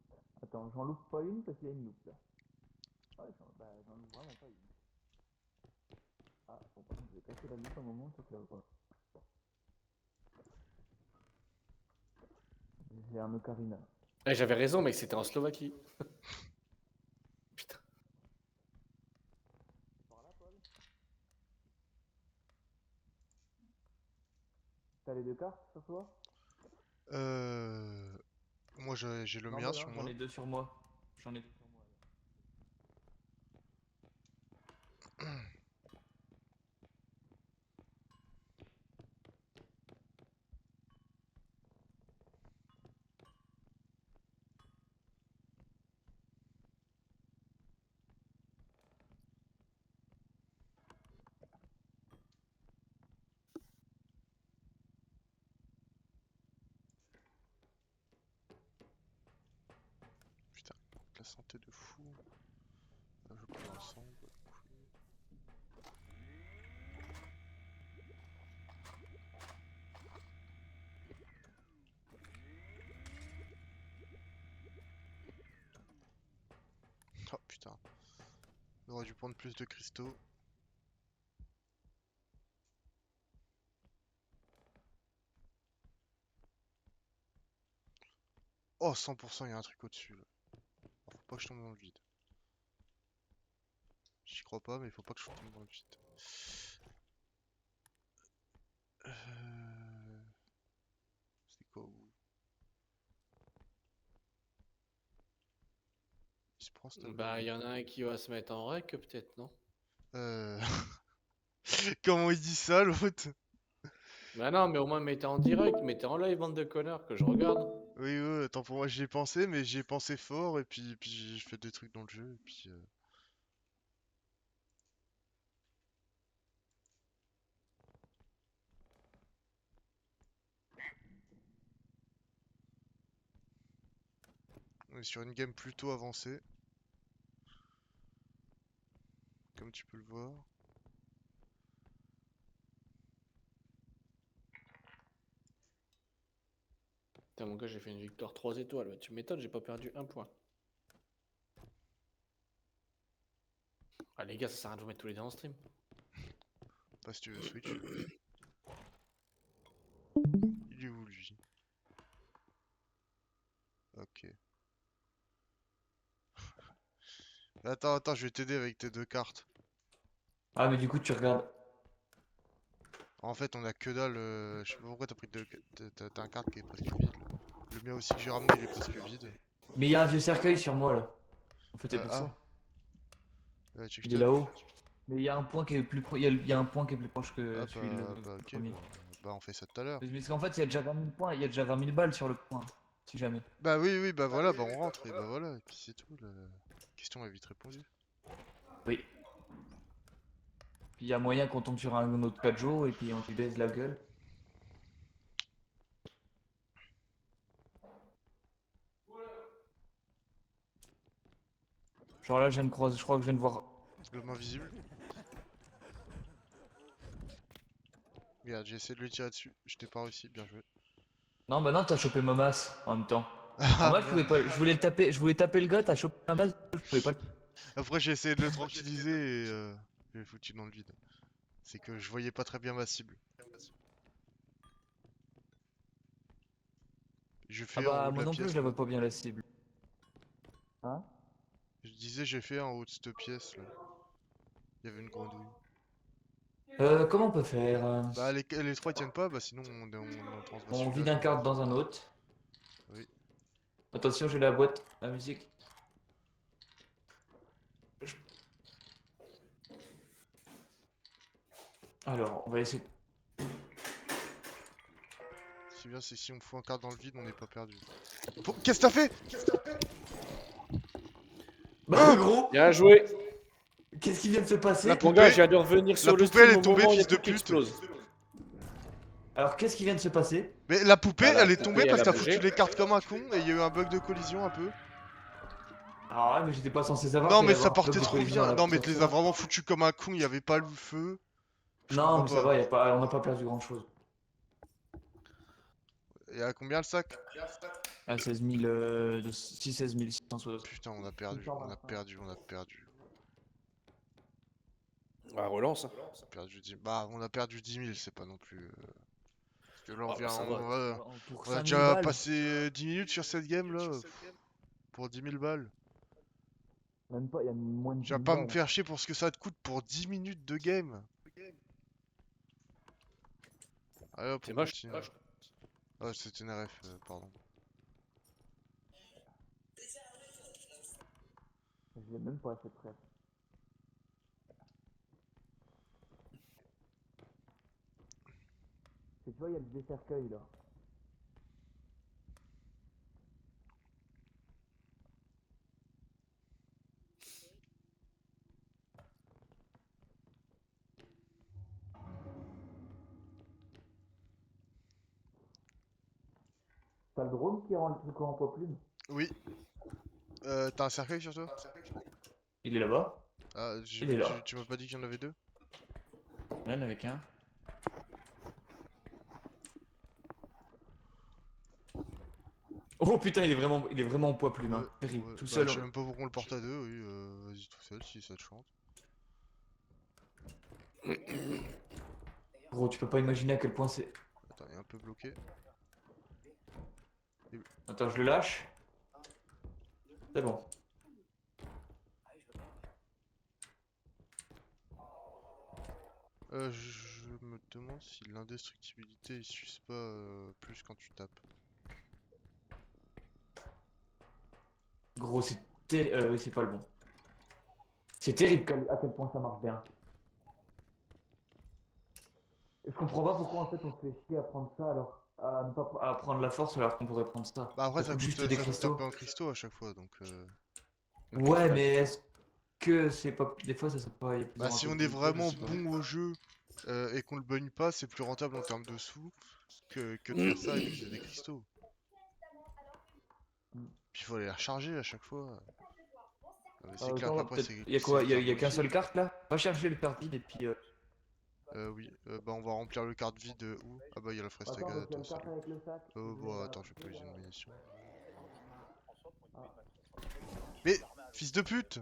Attends, j'en loupe pas une parce qu'il y a une loupe là. Ouais, j'en loupe vraiment pas une. Ah, bon, par contre, je vais casser la loupe un moment, sauf là, voilà. J'ai un ocarina. Eh, j'avais raison, mec, c'était en Slovaquie. Putain. T'as les deux cartes sur toi? Moi j'ai le Non, mien bah sur non, j'en moi. ai deux sur moi. J'en ai deux sur moi. Putain, la santé de fou. Je prends ensemble. Oh putain. On aurait dû prendre plus de cristaux. Oh 100% il y a un truc au-dessus là. Faut pas que je tombe dans le vide. J'y crois pas mais il faut pas que je tombe dans le vide. C'est quoi où? Il se prend ce tableau. Bah, il y en a un qui va se mettre en rec, peut-être, non? Euh... Comment il dit ça l'autre? Bah non, mais au moins mettez en direct, mettez en live, bande de connards, que je regarde. Oui, oui, attends, pour moi j'y ai pensé, mais j'y ai pensé fort, et puis j'ai fait des trucs dans le jeu, et puis... On est sur une game plutôt avancée. Comme tu peux le voir. Putain, mon gars, j'ai fait une victoire 3 étoiles. Tu m'étonnes, j'ai pas perdu un point. Ah, les gars, ça sert à rien de vous mettre tous les deux en stream. Pas si tu veux Switch. Il est où lui? Ok. Attends, je vais t'aider avec tes deux cartes. Ah, mais du coup, tu regardes. En fait, on a que dalle. Je sais pas pourquoi t'as pris deux. T'as un carte qui est presque vide. Là. Le mien aussi que j'ai ramené, il est presque vide. Mais il y a un vieux cercueil sur moi là. En fait, c'est pour Ah. ça. Tu veux que Il je est t'aide? là-haut. Mais il y a un point qui est plus il y a un point qui est plus proche que Ah celui le ok, premier. bah on fait ça tout à l'heure. Parce qu'en fait, il y a déjà 20 000 points, il y a déjà 20 000 balles sur le point. Si jamais. Bah oui, bah voilà, bah on rentre, et bah voilà, et puis c'est tout. La question est vite répondue. Oui. Puis il y a moyen qu'on tombe sur un autre Kajo et puis on lui baise la gueule. Genre là, je viens de croiser, je crois que je viens de voir. Le main visible. Regarde, j'ai essayé de le tirer dessus, je t'ai pas réussi, bien joué. Non, bah non, t'as chopé ma masse en même temps. Ah, Moi, je pouvais pas, je voulais taper le gars, t'as chopé ma masse, je pouvais pas. Après j'ai essayé de le tranquilliser et je l'ai foutu dans le vide. C'est que je voyais pas très bien ma cible. Je Ah fais en bah haut de moi la non plus, pièce je la là. vois pas bien la cible. Hein? Je disais j'ai fait en haut de cette pièce là. Il y avait une grenouille. Comment on peut faire? Bah les trois ils tiennent pas, bah sinon on transmet On celui-là. vide un carte dans un autre. Oui. Attention, j'ai la boîte, la musique. Alors, on va essayer. Si bien c'est si on fout un carte dans le vide, on n'est pas perdu. Qu'est-ce que t'as fait? Bah gros, Bien joué. qu'est-ce qui vient de se passer? La Mon poupée, gars, je viens de revenir sur le poupée, elle stream est au tombée, moment où il y a fils de tout qui pute. explose. Alors, qu'est-ce qui vient de se passer? Mais la poupée, Bah, la elle est poupée, tombée elle parce a que t'as bougé. foutu les cartes comme un con et il y a eu un bug de collision un peu. Ah ouais, mais j'étais pas censé savoir Non qu'il mais allait y ça avoir un bug partait de trop collision bien. là Non mais sur tu les as ça. vraiment foutus comme un con, il y avait pas le feu. Je Non, comprends mais ça pas. va, on n'a pas perdu grand chose. Et à combien le sac? À 16 000, 16 660. Putain, on a perdu, on a 825. perdu, on a perdu. Ah, relance. Hein. On a perdu 10... Bah, on a perdu 10 000, c'est pas non plus... Parce que là, on Ah, bah, vient... ça va. Pour On a 5000 déjà balles. passé 10 minutes sur cette game, là. Pour 10 000 balles. Même pas, il y a moins de Tu 10 vas 000 pas me balles. faire chier pour ce que ça te coûte pour 10 minutes de game. Allez hop, C'est on moche. continue. Ah, c'était une RF, pardon. Je l'ai même pas cette presse. Et tu vois, il y a le vieux cercueil là. T'as le drone qui rend le truc en poids plume? Oui. T'as un cercueil sur toi? Il est là-bas. Ah, Il est là. tu m'as pas dit qu'il y en avait deux? Il y en avait qu'un. Oh putain, il est vraiment en poids plume, Ouais, hein. Terrible. ouais. Tout Bah, seul. je sais même pas pourquoi on le porte à deux, oui. Vas-y tout seul si ça te chante. Gros, tu peux pas imaginer à quel point c'est. Attends, il est un peu bloqué. Attends, je le lâche. C'est bon. Je me demande si l'indestructibilité il s'use pas plus quand tu tapes. Gros, oui, c'est pas le bon. C'est terrible à quel point ça marche bien. Et je comprends pas pourquoi en fait on se fait chier à prendre ça alors. À ne pas à prendre la force alors qu'on pourrait prendre ça. Bah après Ça coûte juste des ça coûte un cristaux. peu en cristaux à chaque fois donc Ouais, mais est-ce que c'est pas. Des fois ça pas. Il y a Bah plusieurs si un peu on est plus de je vraiment sais pas. bon au jeu et qu'on le bugne pas, c'est plus rentable en termes de sous que de faire ça et d'user des cristaux. Puis il faut aller les recharger à chaque fois. Mais c'est clair Attends, qu'après peut-être. Il y a c'est quoi? hyper Il y a qu'un seul moche. carte là? Va chercher le carte vide et puis. Oui, bah on va remplir le carte vide où? Ah bah il y a la Attends, parce qu'il y a Frestagada, une carte salut. avec le sac. Je vais Bon la attends, je vais pas ramasser, user là. une munition. Ah. Mais fils de pute!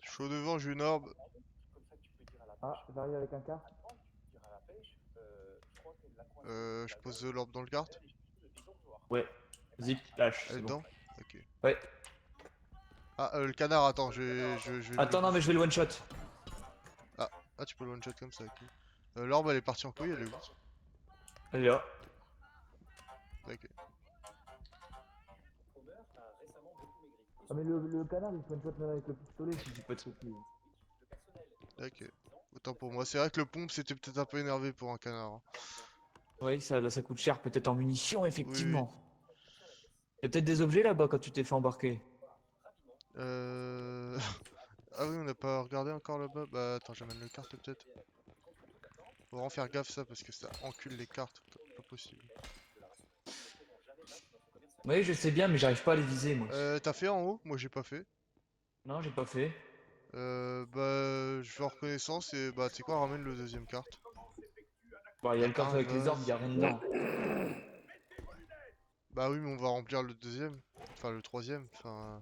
Chaud devant, j'ai une orbe. Ah, j'arrive avec un carte. Je pose l'orbe dans le kart. Ouais. Zip, lâche, Elle est c'est bon. dedans? Ok. Ouais. Ah, le canard, attends, je vais le Attends, non, mais je bouffer. vais le one shot. Ah, tu peux le one shot comme ça, ok. L'orbe, elle est partie en couille, elle est où? Elle est là. Ok. Ah, mais le canard il se one shot même avec le pistolet si je dis pas de soucis. Ok. Autant pour moi. C'est vrai que le pompe, c'était peut-être un peu énervé pour un canard. Hein. Oui, ça coûte cher peut-être en munitions, Oui, oui. effectivement. Il y a peut-être des objets là-bas quand tu t'es fait embarquer. Euh... Ah oui, on n'a pas regardé encore là-bas. Bah attends, j'amène le carte peut-être. Faut vraiment faire gaffe ça parce que ça encule les cartes. Pas possible. Oui, je sais bien, mais j'arrive pas à les viser, moi. T'as fait en haut? Moi j'ai pas fait. Non, j'ai pas fait. Bah je fais en reconnaissance et bah tu sais quoi, ramène le deuxième carte. Bon, il y a le coffre Un avec les orbes, il y a vase. rien dedans. Bah oui, mais on va remplir le deuxième. Enfin le troisième. Enfin.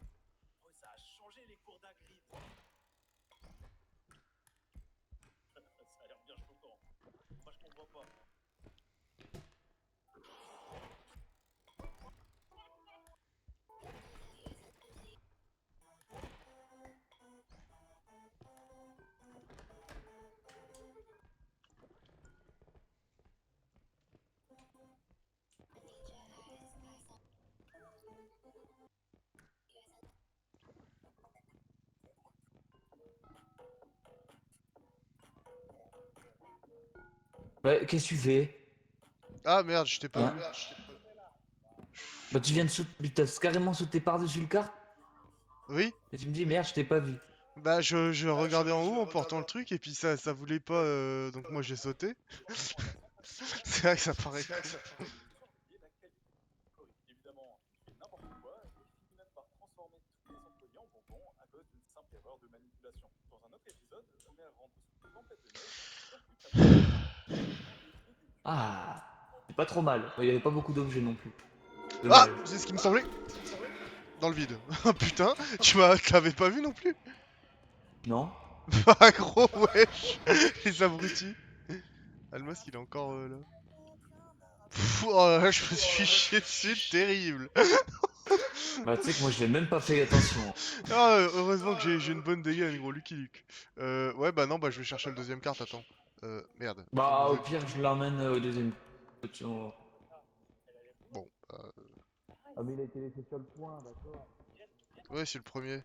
Ouais, qu'est-ce que tu fais? Ah merde, je t'ai pas Hein? vu. Bah tu viens de sauter, t'as carrément sauté par-dessus le kart Oui? et tu me dis merde, je t'ai pas vu. Bah je regardais en haut en portant le truc et puis ça voulait pas donc moi j'ai sauté. C'est vrai que ça paraît con. Ah, c'est pas trop mal. Il y avait pas beaucoup d'objets non plus. Ah! Dommage. C'est ce qui me semblait! Dans le vide. Oh putain, tu l'avais pas vu non plus? Non? Bah gros wesh! Les abrutis. Almas il est encore là. Pff, oh là là, je me suis chié dessus, terrible! Bah tu sais que moi je l'ai même pas fait attention. Ah, heureusement que j'ai une bonne dégâts, gros Lucky Luke. Ouais, bah non, bah je vais chercher le deuxième carte, attends. Merde. Faut Bah au bouger. pire je l'emmène au deuxième. Bon, Bon, Ah, mais il a été laissé sur le point, d'accord. ouais, c'est le premier.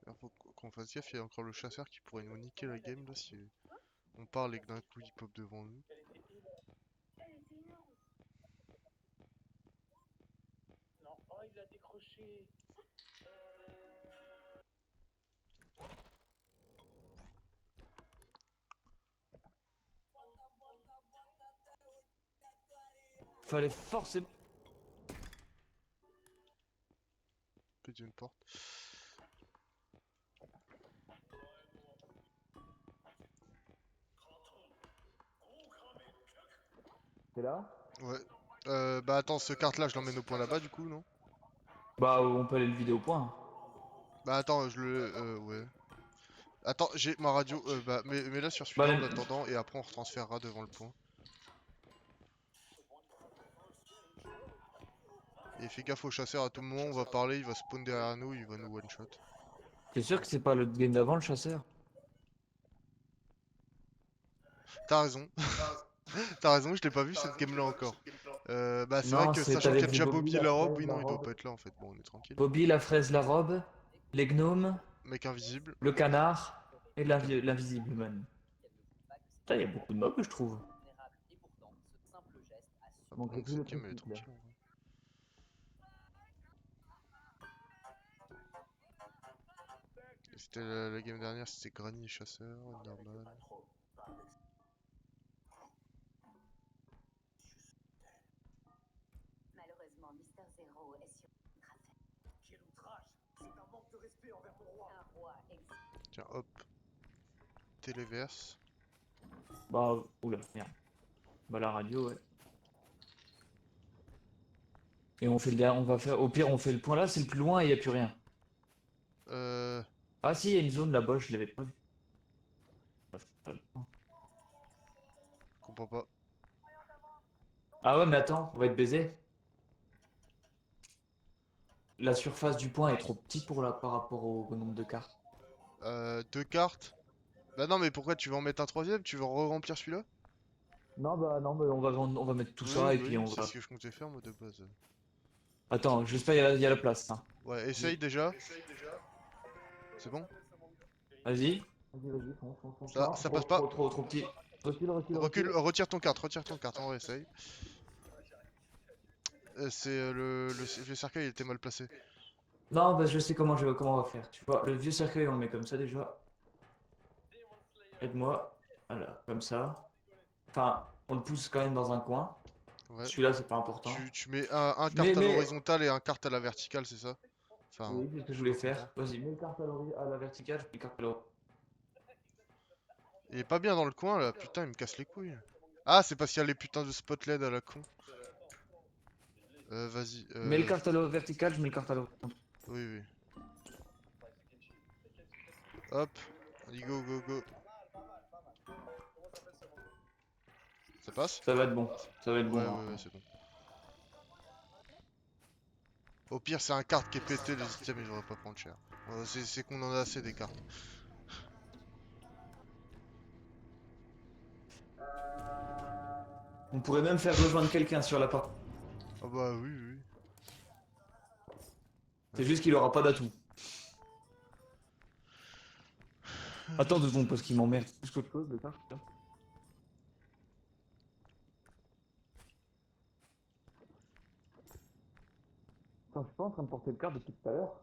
Alors, faut qu'on fasse gaffe, il y a encore le chasseur qui pourrait nous niquer la game là si on parle et que d'un coup il pop devant nous. fallait forcément. Péter une porte. C'est là? Ouais. Bah attends, ce carte là, je l'emmène au point là-bas du coup, non? Bah on peut aller le vider au point. Bah attends, ouais. Attends, j'ai ma radio, bah mets là sur Bah celui-là en les- attendant et après on retransférera devant le point. Et fais gaffe au chasseur à tout moment, on va parler, il va spawn derrière nous, il va nous one shot. T'es sûr que c'est pas le game d'avant le chasseur? T'as raison. T'as raison, je l'ai pas vu cette game là encore. Bah c'est vrai Non, que c'est sachant qu'il y t'avais a pris déjà Bobby, Bobby et la robe, oui non, il doit pas être là en fait. Bon, on est tranquille. Bobby, la fraise, la robe, les gnomes, Mec invisible. le canard et l'invisible man. Putain, il y a beaucoup de mobs je trouve. Ah, Donc pendant c'est que plus le cette game elle est triccycle. tranquille en vrai. C'était la game dernière, c'était Granny et Chasseur, Enderman. Malheureusement, Mister Zero est sur notre affaire. Quel outrage! C'est un manque de respect envers mon roi! Un roi exilé. Tiens hop. Téléverse. Bah, oula, merde. Bah la radio, ouais. Et on fait on va faire, au pire on fait le point là, c'est le plus loin et il y a plus rien. Euh... Ah si, il y a une zone là-bas, je l'avais pas vu. Bah, c'est pas le point. Comprends pas. Ah ouais, mais attends, on va être baisé. La surface du point est trop petite par rapport au nombre de cartes. Deux cartes. Bah non mais pourquoi tu veux en mettre un troisième? Tu veux re-remplir celui-là? Non, bah non, On va mettre tout Oui, ça et bah puis oui, on c'est va. ce que je comptais faire moi de base. Attends, j'espère il y a la place. Hein. Ouais, essaye déjà. C'est bon? Vas-y. Vas-y, fonce. Ça, Non, ça passe pas. Trop petit. Recule, retire ton carte, on réessaye. C'est le vieux cercueil, il était mal placé. Non, bah je sais comment on va faire. Tu vois, le vieux cercueil on le met comme ça déjà. Aide-moi. Voilà, comme ça. Enfin, on le pousse quand même dans un coin. Ouais. Celui-là c'est pas important. Tu mets un Mais, carte à mais... l'horizontale et un carte à la verticale, c'est ça? Enfin, Oui, c'est ce que je voulais je faire. comprends. Vas-y, mets une carte à la verticale, je mets une carte à l'horizontale. Il est pas bien dans le coin là, putain, il me casse les couilles. Ah, c'est parce qu'il y a les putains de spot LED à la con. Vas-y. Mets le carte à la verticale, je mets le carte à l'horizontale. Oui. Hop. Allez, go. Ça passe? Ça va être bon. Ça va être bon. Ouais, c'est bon. Au pire, c'est un carte qui est pété, les items ils vont pas prendre cher. C'est qu'on en a assez des cartes. On pourrait même faire rejoindre quelqu'un sur la part. Ah bah oui. C'est juste qu'il aura pas d'atout. Attends 2 secondes parce qu'il m'emmerde plus qu'autre chose, le carte. Là. Attends, je suis pas en train de porter le carte depuis tout à l'heure.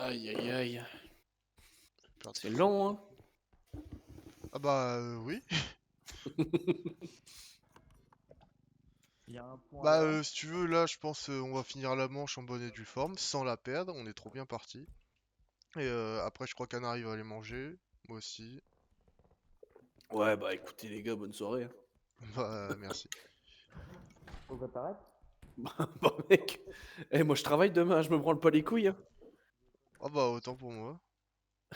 Aïe aïe aïe. Perdre C'est fou. long, hein. Ah bah oui. Il y a un point Bah là. si tu veux, là je pense on va finir la manche en bonne et due forme, sans la perdre, on est trop bien parti. Et après je crois qu'Anna arrive à aller manger, moi aussi. Ouais, bah écoutez les gars, bonne soirée. Hein. Bah merci. Faut que t'arrêtes. Bah mec, moi je travaille demain, je me branle pas les couilles. Hein. Ah bah autant pour moi.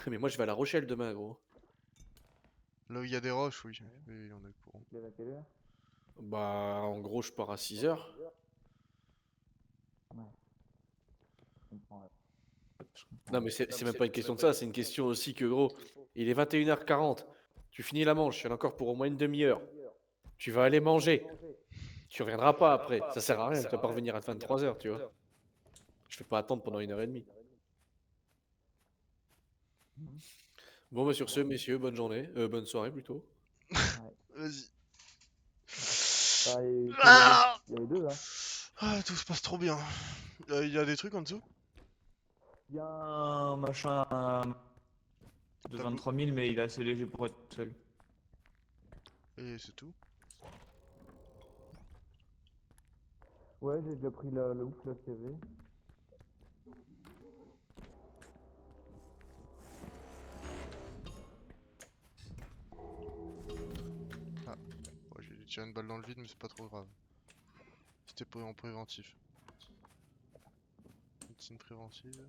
Mais moi je vais à La Rochelle demain, gros. Là où il y a des roches, oui. Oui, on est au courant. Tu te lèves à quelle heure? Bah en gros je pars à 6h. Ouais. Je comprends, ouais. Non mais c'est même pas une question de ça, c'est une question aussi que gros, il est 21h40. Tu finis la manche, il y en a encore pour au moins une demi-heure. Tu vas aller manger. Tu reviendras pas après. Ça sert à rien, tu vas pas revenir à 23h, tu vois. Je vais pas attendre pendant 1h30. Mhm. Bon bah sur ce, messieurs, bonne journée. Bonne soirée plutôt. Ouais. Vas-y. Bah, et Ah, il y a les deux là. ah, tout se passe trop bien. Il y a des trucs en dessous? Il y a un machin de Tableau. 23 000 mais il est assez léger pour être seul. Et c'est tout. Ouais, j'ai déjà pris le ouf là qu'il y avait. Ouais, j'ai tiré une balle dans le vide, mais c'est pas trop grave. C'était en préventif. Médecine préventive.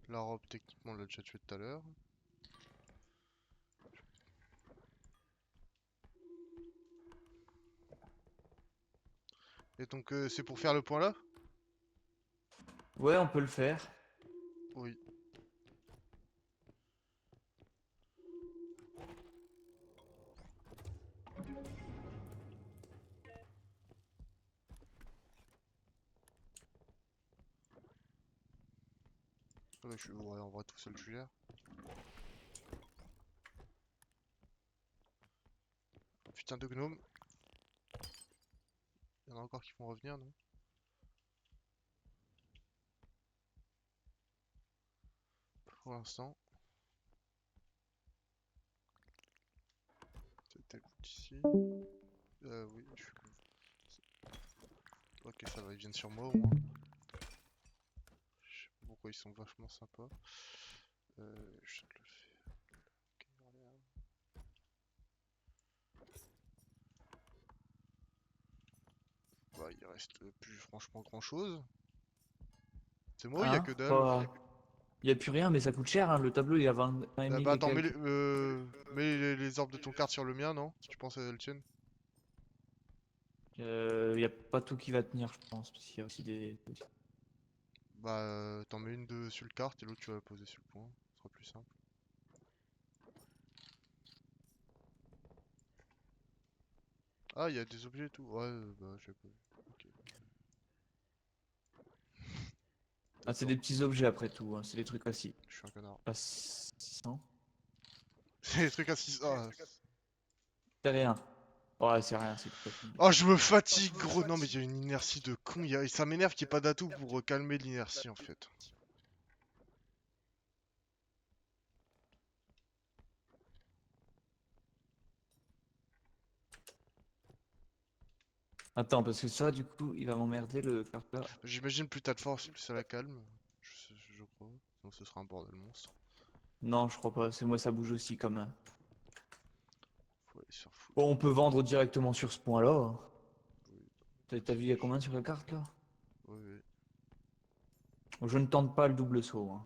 La robe, techniquement, on l'a déjà tué tout à l'heure. Et donc, c'est pour faire le point là? Ouais, on peut le faire. Oui. Ouais, ouais, en vrai, tout seul, je gère. Putain de gnome. Il y en a encore qui vont revenir, non? Pour l'instant. C'était ici. Oui, je suis... Ok, ça va, ils viennent sur moi au moins. Je sais pas pourquoi ils sont vachement sympas. Je te le fais. Ok, regarde. Bah, il reste plus franchement grand chose. C'est moi, il y a Hein? que dalle. Pas... Il y a plus rien, mais ça coûte cher, hein. Le tableau il est à 20 000 Bah et attends, quelques. mets les orbes de ton carte sur le mien, non? Si tu penses qu'elles tiennent. Il y a pas tout qui va tenir, je pense, parce qu'il y a aussi des... Bah t'en mets une dessus le carte et l'autre tu vas la poser sur le point. Ce sera plus simple. Ah, il y a des objets et tout. Ouais, bah j'ai pas vu. Ok. Ah, c'est D'accord, des petits objets après tout, hein. C'est des trucs je suis un connard. à 600. C'est des trucs à 6... Ah, C'est rien. Ouais, c'est rien, c'est tout à fait. Oh, je me fatigue, gros. Non, mais il y a une inertie de con. Ça m'énerve qu'il n'y ait pas d'atout pour calmer l'inertie, en fait. Attends, parce que ça, du coup, il va m'emmerder le carte-là. J'imagine plus t'as de force, plus ça la calme. Je crois. Donc ce sera un bordel monstre. Non, je crois pas. C'est moi, ça bouge aussi quand même. Faut aller se faire foutre. Bon, on peut vendre directement sur ce point-là, hein. Oui, T'as vu, il y a combien sur la carte là? oui, oui. Je ne tente pas le double saut, hein.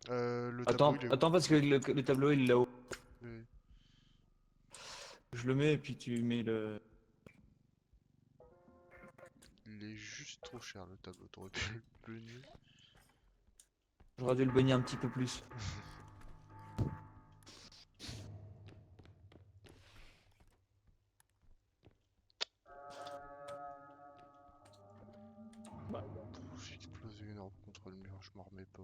Le tableau, Attends, il est où? attends, parce que le tableau il est là-haut. Oui, oui. Je le mets et puis tu mets le. Il est juste trop cher, le tableau. T'aurais pu le baigner. J'aurais dû le baigner un petit peu plus. J'ai explosé une orbe contre le mur, je m'en remets pas.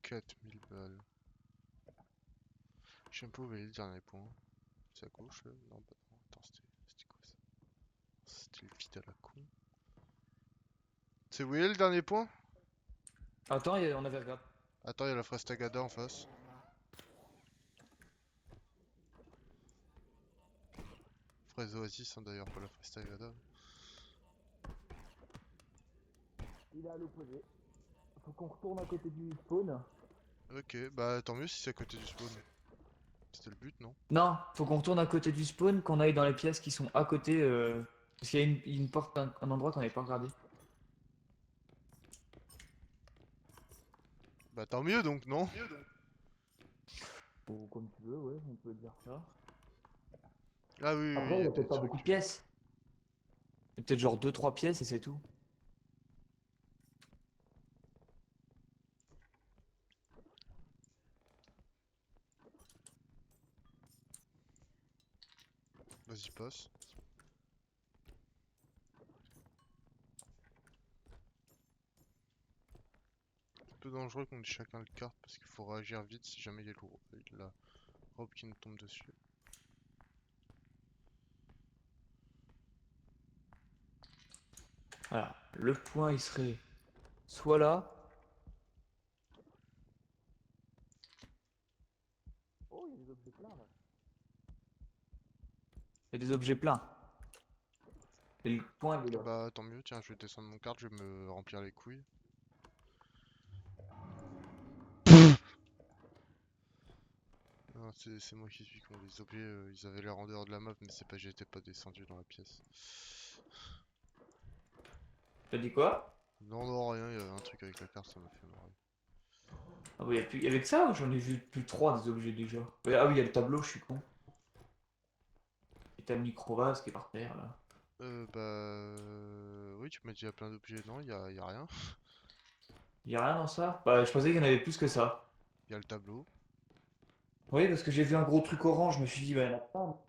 4000 balles. Je sais même pas où va aller le dernier point. C'est à gauche là? Non, bah non. Attends, c'était quoi ça? C'était le vide à la con. C'est où est le dernier point? Attends, on avait regardé. Attends, il y a la fraise Tagada en face. Fraise Oasis, hein, d'ailleurs, pas la fraise Tagada. Il est à l'opposé. Faut qu'on retourne à côté du spawn. Ok, bah tant mieux si c'est à côté du spawn. C'était le but, non? Non, faut qu'on retourne à côté du spawn, qu'on aille dans les pièces qui sont à côté. Parce qu'il y a une porte, un endroit qu'on n'avait pas regardé. Bah tant mieux donc, non? Ou comme tu veux, ouais, on peut dire ça. Ah oui, oui, Après, oui, il y a des peut-être pas trucs. Beaucoup de pièces. Il y a peut-être genre 2-3 pièces et c'est tout. Vas-y, passe. C'est un peu dangereux qu'on ait chacun le carte parce qu'il faut réagir vite si jamais il y a la robe qui nous tombe dessus. Voilà. Le point, il serait soit là. Oh, il y a des objets pleins là. Il y a des objets pleins. Et le point, il est là. Bah tant mieux, tiens, je vais descendre mon carte, je vais me remplir les couilles. Non, c'est moi qui suis con, les objets ils avaient l'air en dehors de la map, mais c'est pas, j'étais pas descendu dans la pièce. T'as dit quoi? Non, non, rien, il y avait un truc avec la carte, ça m'a fait marrer. Ah oui, il y avait que ça ou j'en ai vu plus 3 des objets déjà? Ouais, ah oui, il y a le tableau, je suis con. Et t'as le micro-vase qui est par terre là. Oui, tu m'as dit il y a plein d'objets, non, y a rien. Il y a rien dans ça? Bah, je pensais qu'il y en avait plus que ça. Il y a le tableau. Oui, parce que j'ai vu un gros truc orange, je me suis dit, bah, il y en a pas.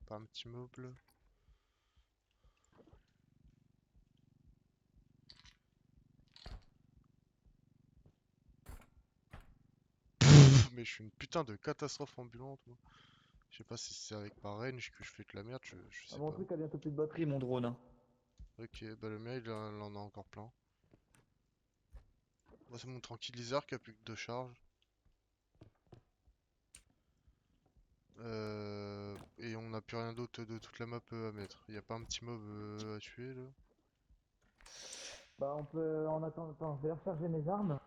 Pas un petit meuble. Mais je suis une putain de catastrophe ambulante, moi. Je sais pas si c'est avec ma range que je fais de la merde, je Ah, sais mon pas. truc a bientôt plus de batterie. Pris mon drone, hein. Ok, bah le mien il en a encore plein. Moi c'est mon tranquilliseur qui a plus que 2 charges. Et on n'a plus rien d'autre de toute la map à mettre. Y a pas un petit mob à tuer là? Bah, on peut. En attendant, je vais recharger mes armes.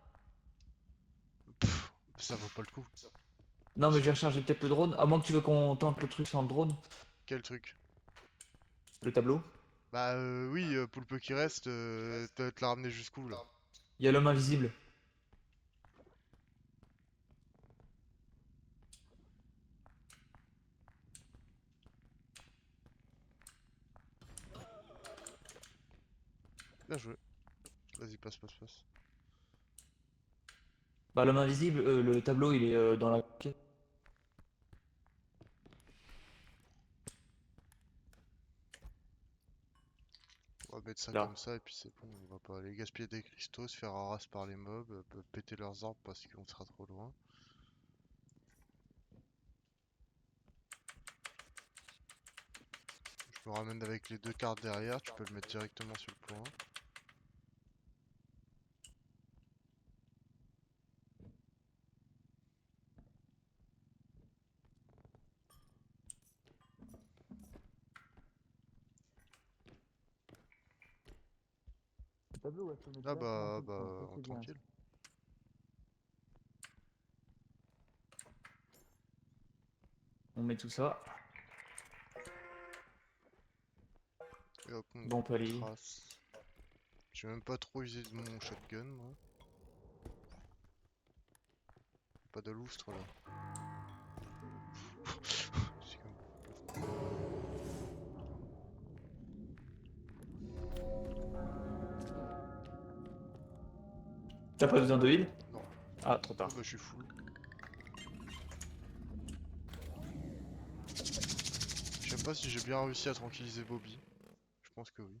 Pff, ça vaut pas le coup. Non, mais j'ai rechargé peut-être le drone. À moins que tu veux qu'on tente le truc sans le drone, Quel truc? le tableau. Bah oui, pour le peu qui reste, te la ramener jusqu'où là? Il y a l'homme invisible. Bien joué. Vas-y, passe, passe, passe. Bah, l'homme invisible, le tableau, il est dans la pièce. Ouais, mettre ça Là. comme ça et puis c'est bon, on va pas aller gaspiller des cristaux, se faire harass par les mobs, péter leurs arbres parce qu'on sera trop loin. Je me ramène avec les 2 cartes derrière, tu peux le mettre directement sur le point. T'as vu où elle se met Ah directement bah, sur le point, ça, c'est bien. tranquille. On met tout ça. Et hop, on Bon palier. trace. J'ai même pas trop usé de mon shotgun, moi. Pas de lustre là. C'est comme- T'as pas besoin de heal? Non. Ah, trop Oh tard. bah je suis full. Je sais pas si j'ai bien réussi à tranquilliser Bobby. Je pense que oui.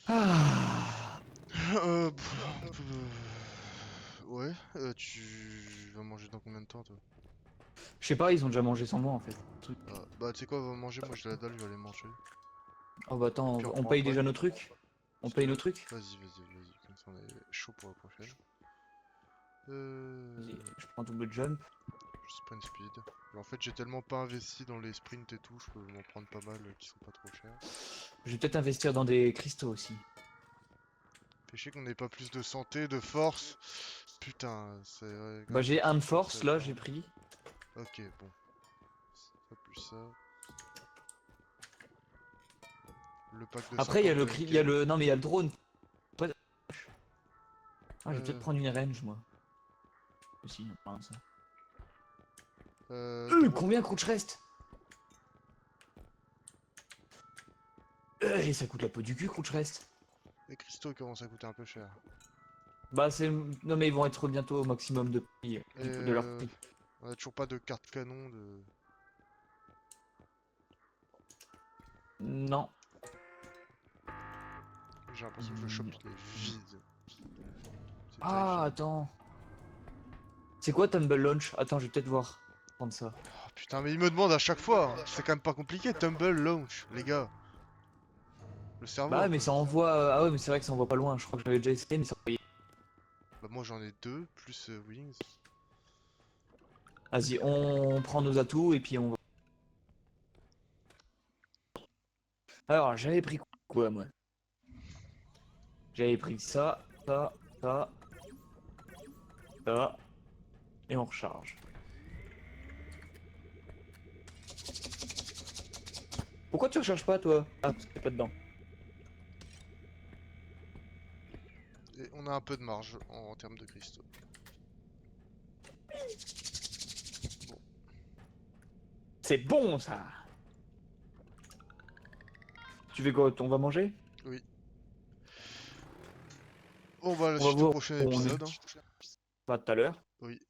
Ah. Ouais, tu vas manger dans combien de temps toi? Je sais pas, ils ont déjà mangé sans moi en fait. Truc. Ah, bah tu sais quoi, on va manger, moi j'ai la dalle, je vais aller manger. Oh bah attends, Puis on on reprend paye après. déjà nos trucs? On paye nos trucs? Vas-y, comme ça on est chaud pour la prochaine. Vas-y, je prends double jump. Je sprint speed. Et en fait j'ai tellement pas investi dans les sprints et tout, je peux m'en prendre pas mal qui sont pas trop chers. Je vais peut-être investir dans des cristaux aussi. Péché qu'on n'ait pas plus de santé, de force. Putain, c'est vrai. Bah j'ai un de force là, là. j'ai pris. Ok, bon. Ça plus ça. Le pack de Après il y a 50 le de il y a MK. le. Non mais il y a le drone. Pas de- Ah, je vais peut-être Euh. prendre une range moi. Aussi, on prend ça. T'as Combien coûte reste? Et ça coûte la peau du cul, coûte reste. les cristaux commencent à coûter un peu cher. Bah c'est. Non mais ils vont être bientôt au maximum de prix. De leur prix. On a toujours pas de carte canon de. Non. J'ai l'impression que le shop il est vide. C'est Ah terrifiant. attends. C'est quoi Tumble Launch? Attends, je vais peut-être voir. Prendre ça. Oh, putain, mais il me demande à chaque fois, hein. C'est quand même pas compliqué, Tumble Launch, les gars. Le cerveau Bah un ouais, mais peu. ça envoie. Ah ouais, mais c'est vrai que ça envoie pas loin. Je crois que j'avais déjà essayé, mais ça envoyait. Bah moi j'en ai 2, plus Wings. Vas-y, on prend nos atouts et puis on va. Alors, j'avais pris quoi moi? J'avais pris ça, ça, ça, ça. Et on recharge. Pourquoi tu recharges pas toi? Ah, parce que t'es pas dedans. Et on a un peu de marge en termes de cristaux. C'est bon ça! Tu veux quoi? On va manger? Oui. Bon bah la On va suite au voir prochain où on est. épisode. Hein. Pas tout à l'heure. Oui.